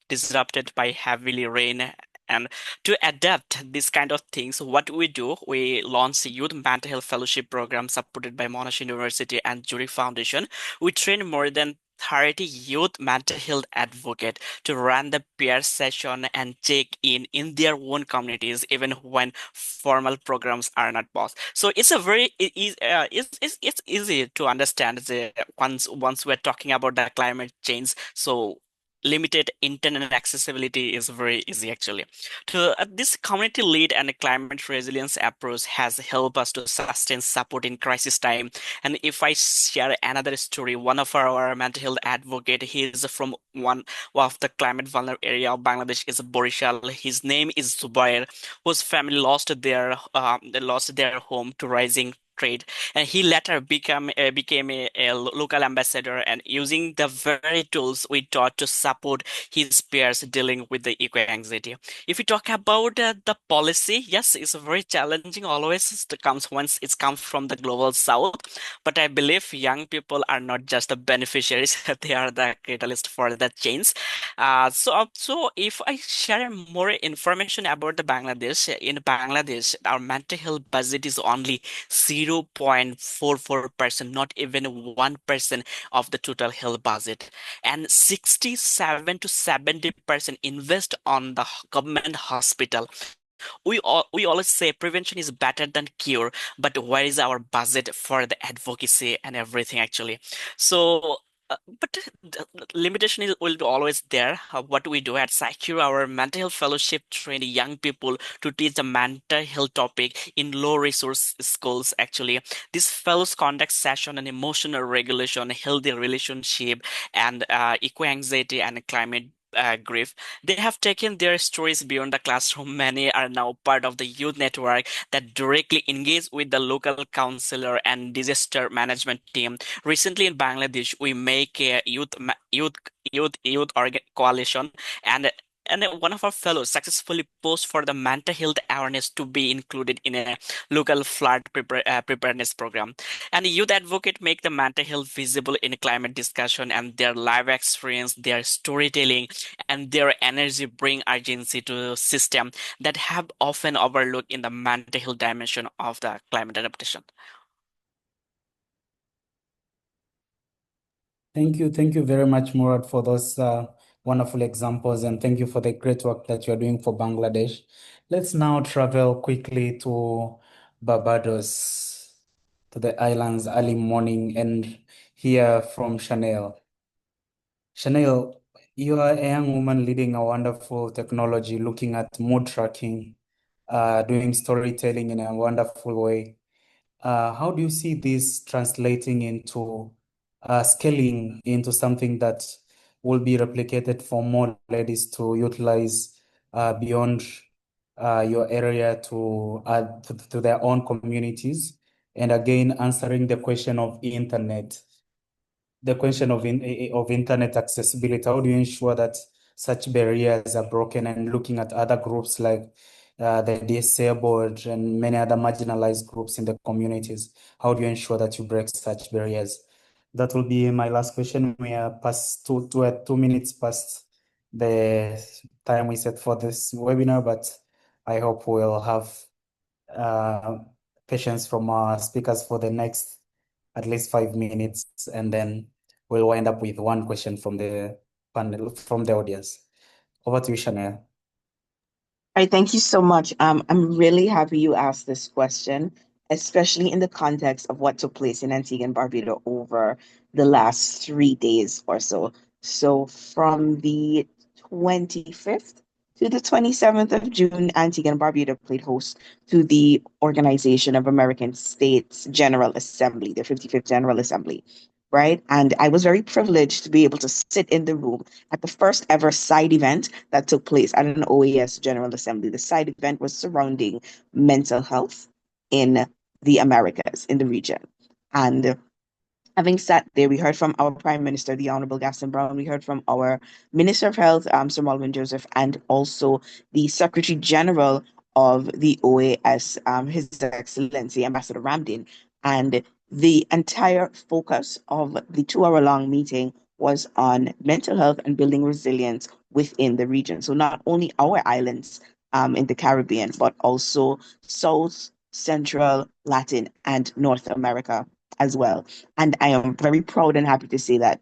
C: disrupted by heavily rain. And to adapt these kind of things, what we do, we launch a youth mental health fellowship program supported by Monash University and Zurich Foundation. We train more than 30 youth mental health advocate to run the peer session and check in their own communities even when formal programs are not possible. So it's a very it's easy to understand the once we're talking about the climate change. So limited internet accessibility is very easy actually to this community lead and climate resilience approach has helped us to sustain support in crisis time. And if I share another story, one of our mental health advocate, he is from one of the climate vulnerable area of Bangladesh is Borishal. His name is Zubair, whose family lost their home to rising trade, and he later became a local ambassador and using the very tools we taught to support his peers dealing with the eco anxiety. If we talk about the policy, yes, it's very challenging always. It comes once it comes from the global south, but I believe young people are not just the beneficiaries; they are the catalyst for the change. So if I share more information about the Bangladesh, in Bangladesh, our mental health budget is only 0.44%, not even 1% of the total health budget, and 67 to 70% invest on the government hospital. We always say prevention is better than cure, but where is our budget for the advocacy and everything actually? So but the limitation will be always there. What we do at Secure, our mental health fellowship train young people to teach the mental health topic in low resource schools actually. This fellows conduct session on emotional regulation, healthy relationship, and eco anxiety and climate grief. They have taken their stories beyond the classroom. Many are now part of the youth network that directly engage with the local counselor and disaster management team. Recently in Bangladesh, we make a coalition, and one of our fellows successfully posed for the mental health awareness to be included in a local flood preparedness program. And youth advocate make the mental health visible in climate discussion, and their life experience, their storytelling, and their energy bring urgency to system that have often overlooked in the mental health dimension of the climate adaptation.
A: Thank you very much, Murad, for those wonderful examples, and thank you for the great work that you're doing for Bangladesh. Let's now travel quickly to Barbados, to the islands early morning, and hear from Chanel. Chanel, you are a young woman leading a wonderful technology, looking at mood tracking, doing storytelling in a wonderful way. How do you see this translating into scaling into something that will be replicated for more ladies to utilize beyond your area to add to their own communities? And again, answering the question of internet, the question of internet accessibility. How do you ensure that such barriers are broken? And looking at other groups like the disabled and many other marginalized groups in the communities, how do you ensure that you break such barriers? That will be my last question. We are past 2 minutes past the time we set for this webinar, but I hope we'll have uh, patience from our speakers for the next at least 5 minutes, and then we'll wind up with one question from the panel, from the audience. Over to you, Chanel.
E: All right, thank you so much. I'm really happy you asked this question, especially in the context of what took place in Antigua and Barbuda over the last 3 days or so. So from the 25th to the 27th of June, Antigua and Barbuda played host to the Organization of American States General Assembly, the 55th General Assembly, right? And I was very privileged to be able to sit in the room at the first ever side event that took place at an OAS General Assembly. The side event was surrounding mental health in the Americas, in the region. And having sat there, we heard from our Prime Minister, the Honorable Gaston Brown. We heard from our Minister of Health, Sir Malvin Joseph, and also the Secretary General of the OAS, His Excellency Ambassador Ramdin. And the entire focus of the 2 hour long meeting was on mental health and building resilience within the region. So not only our islands in the Caribbean, but also South, Central, Latin, and North America as well. And I am very proud and happy to say that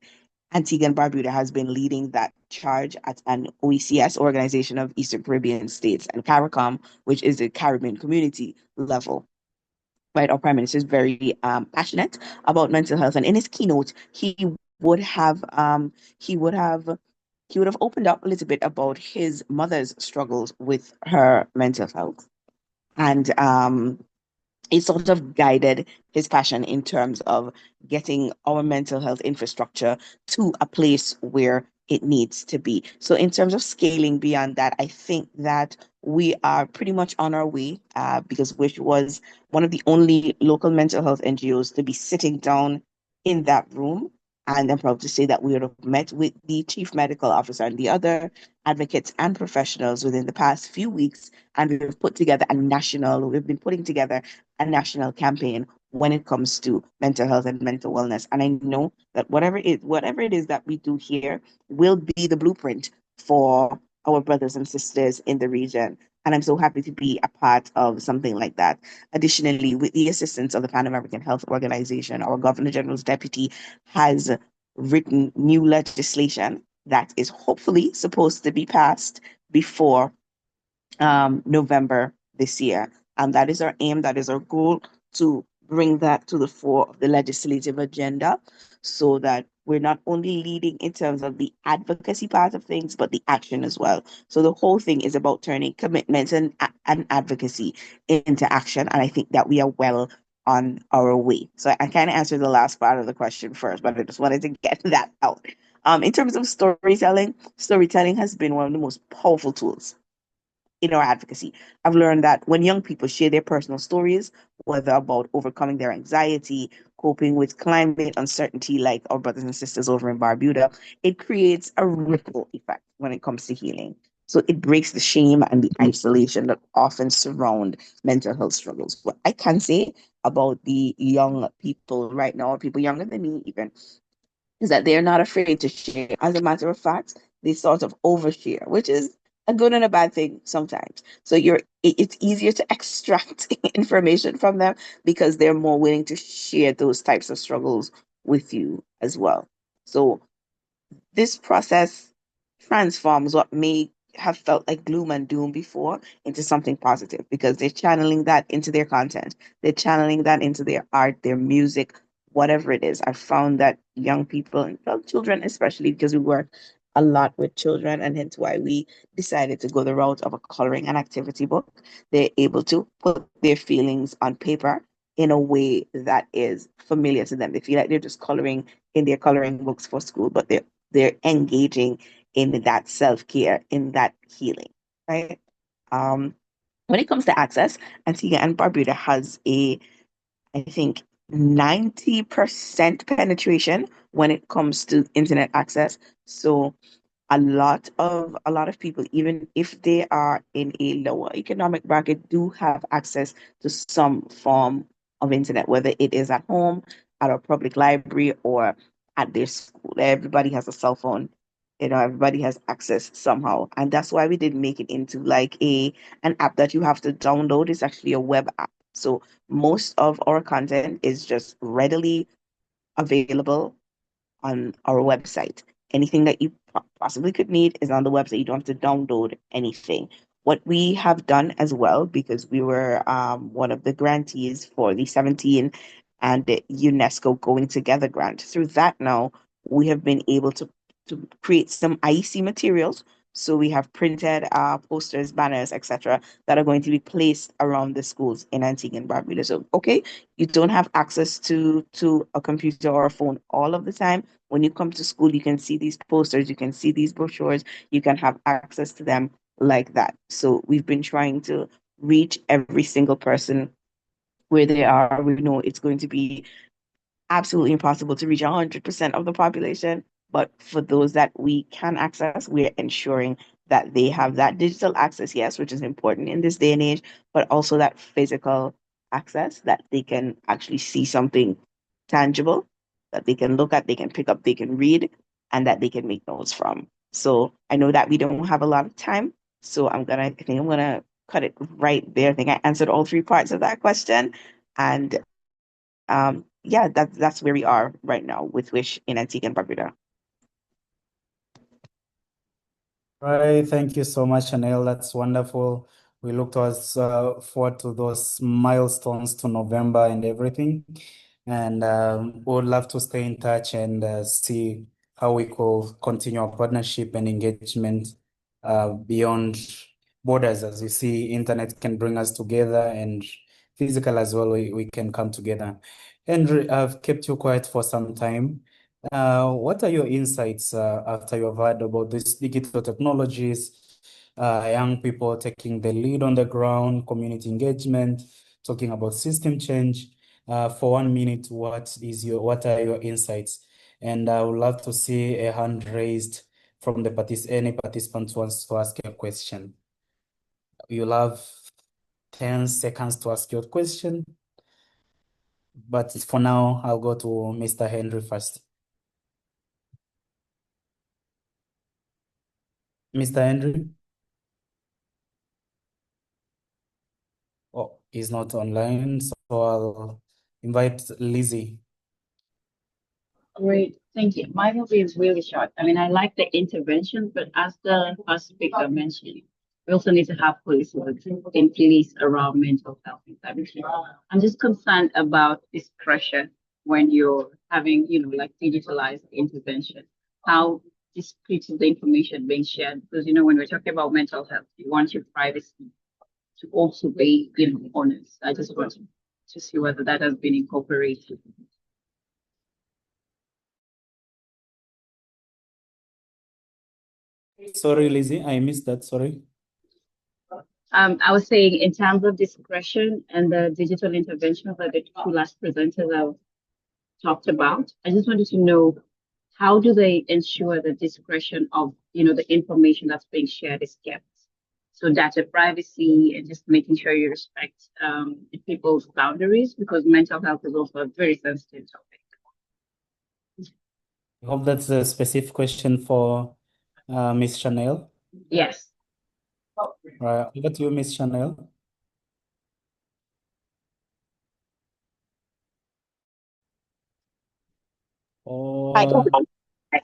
E: Antigua and Barbuda has been leading that charge at an OECS, Organization of Eastern Caribbean States, and CARICOM, which is the Caribbean Community level. Right, our Prime Minister is very passionate about mental health, and in his keynote, would have he would have he would have opened up a little bit about his mother's struggles with her mental health, and it sort of guided his passion in terms of getting our mental health infrastructure to a place where it needs to be. So, in terms of scaling beyond that, I think that we are pretty much on our way because Wish was one of the only local mental health NGOs to be sitting down in that room. And I'm proud to say that we would have met with the chief medical officer and the other advocates and professionals within the past few weeks. And we've been putting together a national campaign when it comes to mental health and mental wellness. And I know that whatever it is that we do here will be the blueprint for our brothers and sisters in the region. And I'm so happy to be a part of something like that. Additionally, with the assistance of the Pan American Health Organization, our Governor General's deputy has written new legislation that is hopefully supposed to be passed before November this year. And that is our aim, that is our goal, to bring that to the fore of the legislative agenda so that we're not only leading in terms of the advocacy part of things, but the action as well. So the whole thing is about turning commitments and advocacy into action. And I think that we are well on our way. So I kind of answered the last part of the question first, but I just wanted to get that out. In terms of storytelling has been one of the most powerful tools in our advocacy. I've learned that when young people share their personal stories, whether about overcoming their anxiety, coping with climate uncertainty, like our brothers and sisters over in Barbuda, it creates a ripple effect when it comes to healing. So it breaks the shame and the isolation that often surround mental health struggles. What I can say about the young people right now, or people younger than me even, is that they're not afraid to share. As a matter of fact, they sort of overshare, which is a good and a bad thing sometimes. So it's easier to extract information from them because they're more willing to share those types of struggles with you as well. So this process transforms what may have felt like gloom and doom before into something positive because they're channeling that into their content. They're channeling that into their art, their music, whatever it is. I found that young people and children, especially because we work a lot with children, and hence why we decided to go the route of a coloring and activity book. They're able to put their feelings on paper in a way that is familiar to them. They feel like they're just coloring in their coloring books for school, but they're engaging in that self-care, in that healing, right? When it comes to access, Antigua and Barbuda has I think, 90% penetration when it comes to internet access. So a lot of people, even if they are in a lower economic bracket, do have access to some form of internet, whether it is at home, at a public library, or at their school. Everybody has a cell phone. Everybody has access somehow. And that's why we didn't make it into like an app that you have to download. It's actually a web app. So most of our content is just readily available on our website. Anything that you possibly could need is on the website. You don't have to download anything. What we have done as well, because we were one of the grantees for the 17 and the UNESCO Going Together grant. Through that now, we have been able to create some IEC materials. So we have printed posters, banners, etc., that are going to be placed around the schools in Antigua and Barbuda. So, okay, you don't have access to a computer or a phone all of the time. When you come to school, you can see these posters, you can see these brochures, you can have access to them like that. So we've been trying to reach every single person where they are. We know it's going to be absolutely impossible to reach 100% of the population. But for those that we can access, we're ensuring that they have that digital access, yes, which is important in this day and age, but also that physical access that they can actually see something tangible that they can look at, they can pick up, they can read, and that they can make notes from. So I know that we don't have a lot of time. So I think I'm gonna cut it right there. I think I answered all three parts of that question. And yeah, that's where we are right now with Wish in Antigua and Barbuda.
A: Right, thank you so much, Chanel. That's wonderful. We look forward to those milestones to November and everything. And we would love to stay in touch and see how we could continue our partnership and engagement beyond borders. As you see, internet can bring us together, and physical as well, we can come together. Henry, I've kept you quiet for some time. What are your insights after you've heard about these digital technologies, young people taking the lead on the ground, community engagement, talking about system change? For 1 minute, what are your insights? And I would love to see a hand raised from any participant who wants to ask a question. You'll have 10 seconds to ask your question. But for now, I'll go to Mr. Henry first. Mr. Henry? Oh, he's not online, so I'll invite Lizzie.
F: Great, thank you. Mine will be really short. I mean, I like the intervention, but as the first speaker mentioned, we also need to have policies in place around mental health intervention. I'm just concerned about this pressure when you're having, like digitalized intervention. How discreet is the information being shared? Because, when we're talking about mental health, you want your privacy to also be, honest. I just want to see whether that has been incorporated.
A: Sorry, Lizzie, I missed that. Sorry.
F: I was saying in terms of discretion and the digital interventions that the two last presenters have talked about, I just wanted to know, how do they ensure the discretion of, the information that's being shared is kept? So data privacy and just making sure you respect people's boundaries, because mental health is also a very sensitive topic.
A: I hope that's a specific question for Miss Chanel.
F: Yes.
A: Right, over to you, Miss Chanel.
E: Hi,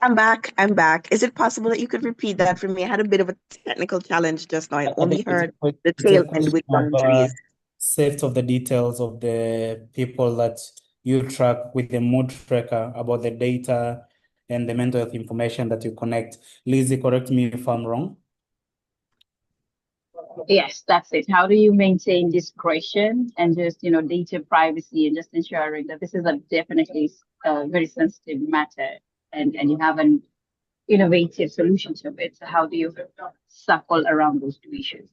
E: I'm back. I'm back. Is it possible that you could repeat that for me? I had a bit of a technical challenge just now. I only heard the tail end with boundaries.
A: Set of the details of the people that you track with the mood tracker about the data and the mental health information that you connect. Lizzie, correct me if I'm wrong.
F: Yes, that's it. How do you maintain discretion and just, data privacy and just ensuring that this is definitely a very sensitive matter and you have an innovative solution to it? So how do you circle around those two issues?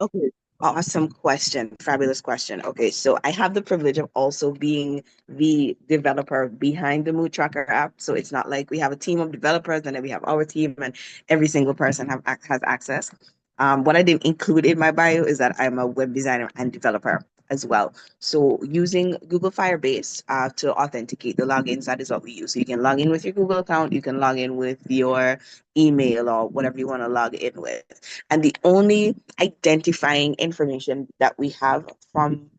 E: Okay, awesome question. Fabulous question. Okay, so I have the privilege of also being the developer behind the Mood Tracker app. So it's not like we have a team of developers and then we have our team and every single person has access. What I didn't include in my bio is that I'm a web designer and developer as well. So using Google Firebase to authenticate the logins, that is what we use. So you can log in with your Google account, you can log in with your email or whatever you want to log in with. And the only identifying information that we have from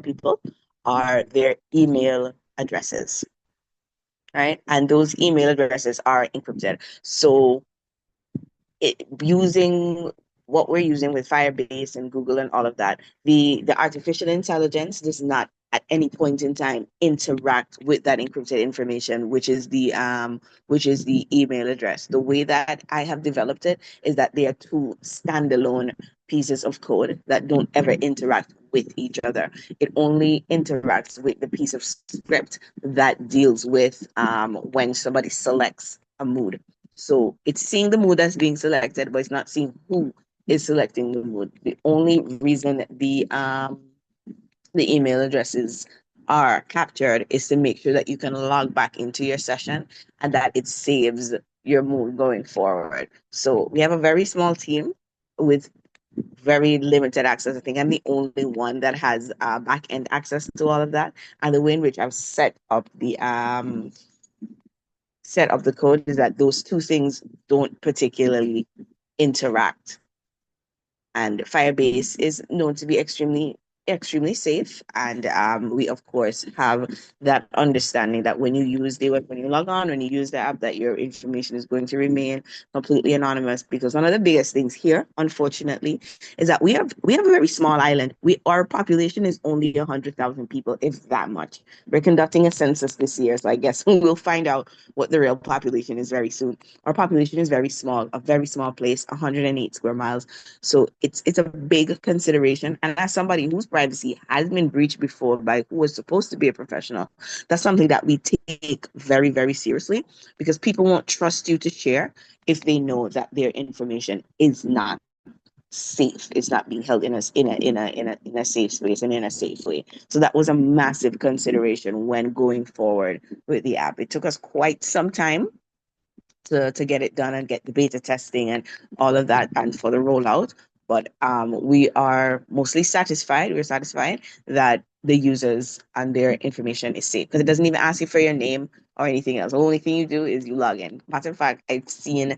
E: people are their email addresses, right? And those email addresses are encrypted. So using what we're using with Firebase and Google and all of that, the artificial intelligence does not at any point in time interact with that encrypted information, which is the email address. The way that I have developed it is that they are two standalone pieces of code that don't ever interact with each other. It only interacts with the piece of script that deals with when somebody selects a mood. So it's seeing the mood that's being selected, but it's not seeing who is selecting the mood. The only reason the the email addresses are captured is to make sure that you can log back into your session and that it saves your mood going forward. So we have a very small team with very limited access. I think I'm the only one that has back end access to all of that. And the way in which I've set up the code is that those two things don't particularly interact. And Firebase is known to be extremely safe. And we of course have that understanding that when you log on, when you use the app, that your information is going to remain completely anonymous. Because one of the biggest things here, unfortunately, is that we have a very small island. Our population is only 100,000 people, if that much. We're conducting a census this year, so I guess we'll find out what the real population is very soon. Our population is very small, a very small place, 108 square miles. So it's a big consideration. And as somebody whose privacy has been breached before by who was supposed to be a professional, that's something that we take very, very seriously, because people won't trust you to share if they know that their information is not safe. It's not being held in a safe space and in a safe way. So that was a massive consideration when going forward with the app. It took us quite some time to get it done and get the beta testing and all of that and for the rollout. But we are mostly satisfied. We're satisfied that the users and their information is safe, because it doesn't even ask you for your name or anything else. The only thing you do is you log in. Matter of fact, I've seen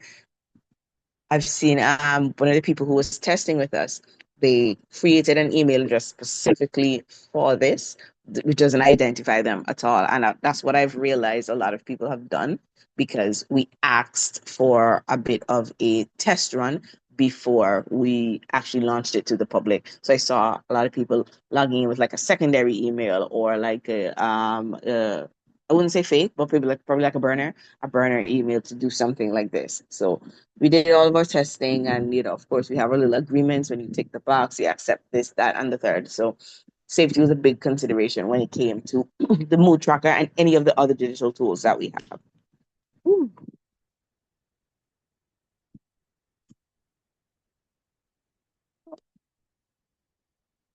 E: one of the people who was testing with us, they created an email address specifically for this, which doesn't identify them at all. And that's what I've realized a lot of people have done, because we asked for a bit of a test run before we actually launched it to the public. So I saw a lot of people logging in with like a secondary email or like I wouldn't say fake, but probably like a burner email to do something like this. So we did all of our testing, and of course we have our little agreements. When you tick the box, you accept this, that, and the third. So safety was a big consideration when it came to the mood tracker and any of the other digital tools that we have. Ooh.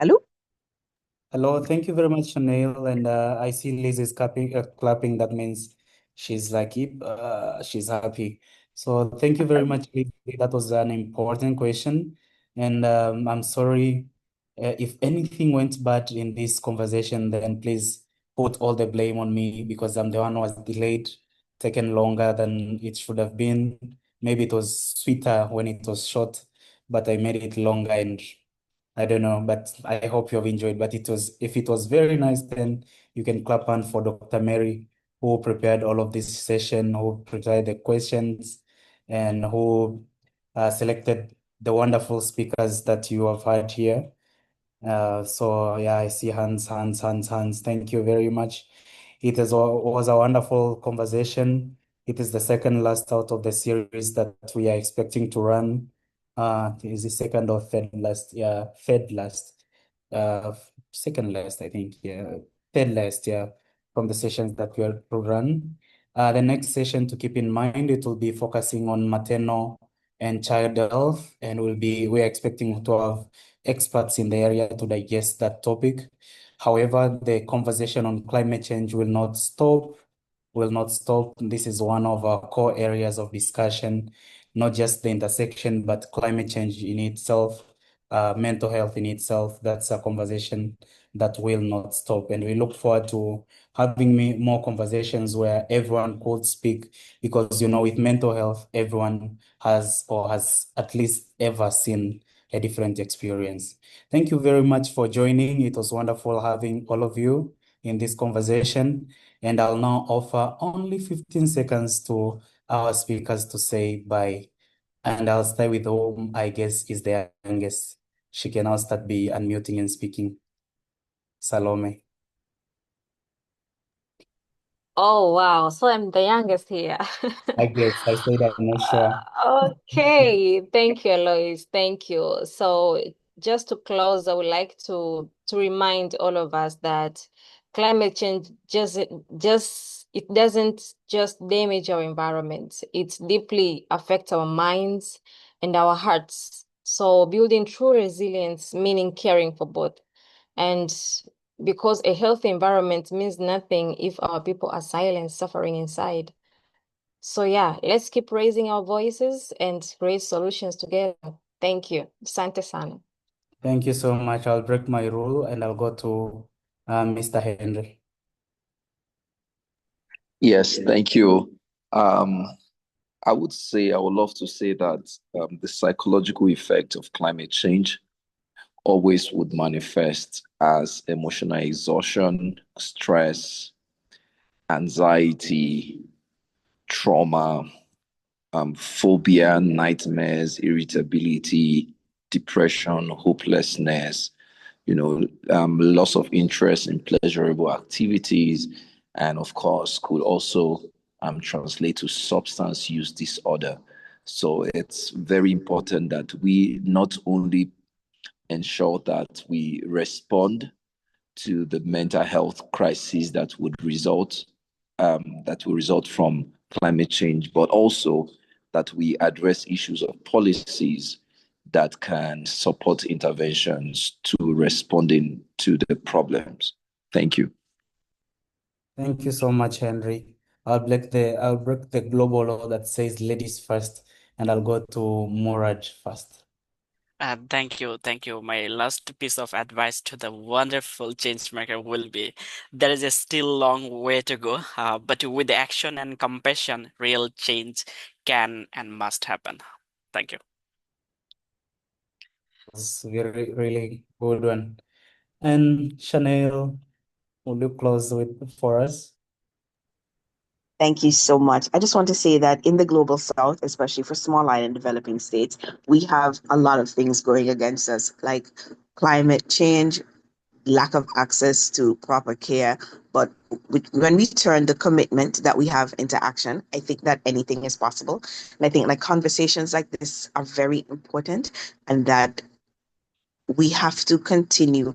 E: Hello?
A: Hello, thank you very much, Neil. And I see Liz is clapping. That means she's like, she's happy. So thank you very much, Liz. That was an important question. And I'm sorry if anything went bad in this conversation, then please put all the blame on me, because I'm the one who was delayed, taken longer than it should have been. Maybe it was sweeter when it was short, but I made it longer, and I don't know, but I hope you have enjoyed. But if it was very nice, then you can clap on for Dr. Mary, who prepared all of this session, who prepared the questions, and who selected the wonderful speakers that you have had here. So yeah, I see hands. Thank you very much. Was a wonderful conversation. It is the second last out of the series that we are expecting to run. Is the second or third last? Yeah, third last. Second last, I think. Yeah, third last. Yeah, from the sessions that we are to run. The next session, to keep in mind, it will be focusing on maternal and child health, and we're expecting to have experts in the area to digest that topic. However, the conversation on climate change will not stop. This is one of our core areas of discussion, not just the intersection, but climate change in itself, mental health in itself. That's a conversation that will not stop. And we look forward to having more conversations where everyone could speak, because, with mental health, everyone has at least ever seen a different experience. Thank you very much for joining. It was wonderful having all of you in this conversation. And I'll now offer only 15 seconds to our speakers to say bye. And I'll start with whom I guess is the youngest. She can now start be unmuting and speaking. Salome.
D: Oh, wow. So I'm the youngest here.
A: I guess I said I'm not sure.
D: Okay. Thank you, Eloise. Thank you. So just to close, I would like to remind all of us that climate change it doesn't just damage our environment. It deeply affects our minds and our hearts. So building true resilience, meaning caring for both. And because a healthy environment means nothing if our people are silent, suffering inside. So yeah, let's keep raising our voices and raise solutions together. Thank you. Asante sana.
A: Thank you so much. I'll break my rule and I'll go to Mr. Henry.
B: Yes, thank you. I would love to say that the psychological effect of climate change always would manifest as emotional exhaustion, stress, anxiety, trauma, phobia, nightmares, irritability, depression, hopelessness, loss of interest in pleasurable activities, and of course, could also translate to substance use disorder. So it's very important that we not only ensure that we respond to the mental health crisis that will result from climate change, but also that we address issues of policies that can support interventions to responding to the problems. Thank you.
A: Thank you so much, Henry. I'll break the global law that says ladies first, and I'll go to Muraj first.
C: Thank you. Thank you. My last piece of advice to the wonderful change maker will be there is a still long way to go, but with action and compassion, real change can and must happen. Thank you.
A: It's very, really good one. And Chanel, will you close for us?
E: Thank you so much. I just want to say that in the global south, especially for small island developing states, we have a lot of things going against us, like climate change, lack of access to proper care. But when we turn the commitment that we have into action, I think that anything is possible. And I think like conversations like this are very important, and that we have to continue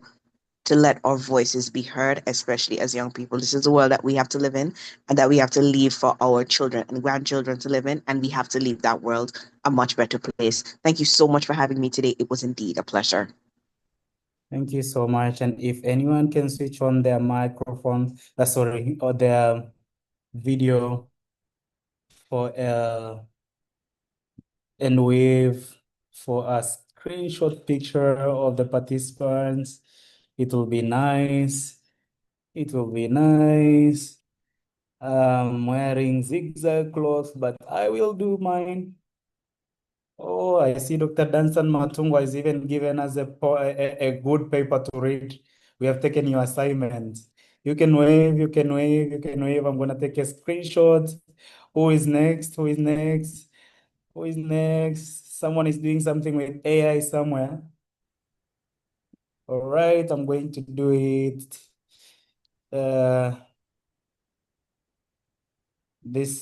E: to let our voices be heard, especially as young people. This is the world that we have to live in and that we have to leave for our children and grandchildren to live in. And we have to leave that world a much better place. Thank you so much for having me today. It was indeed a pleasure.
A: Thank you so much. And if anyone can switch on their microphone, or their video for and wave for a screenshot picture of the participants, it will be nice. It will be nice. I'm wearing zigzag clothes, but I will do mine. Oh, I see Dr. Danson Matungwa has even given us a good paper to read. We have taken your assignment. You can wave, you can wave, you can wave. I'm going to take a screenshot. Who is next? Who is next? Who is next? Someone is doing something with AI somewhere. All right, I'm going to do it. This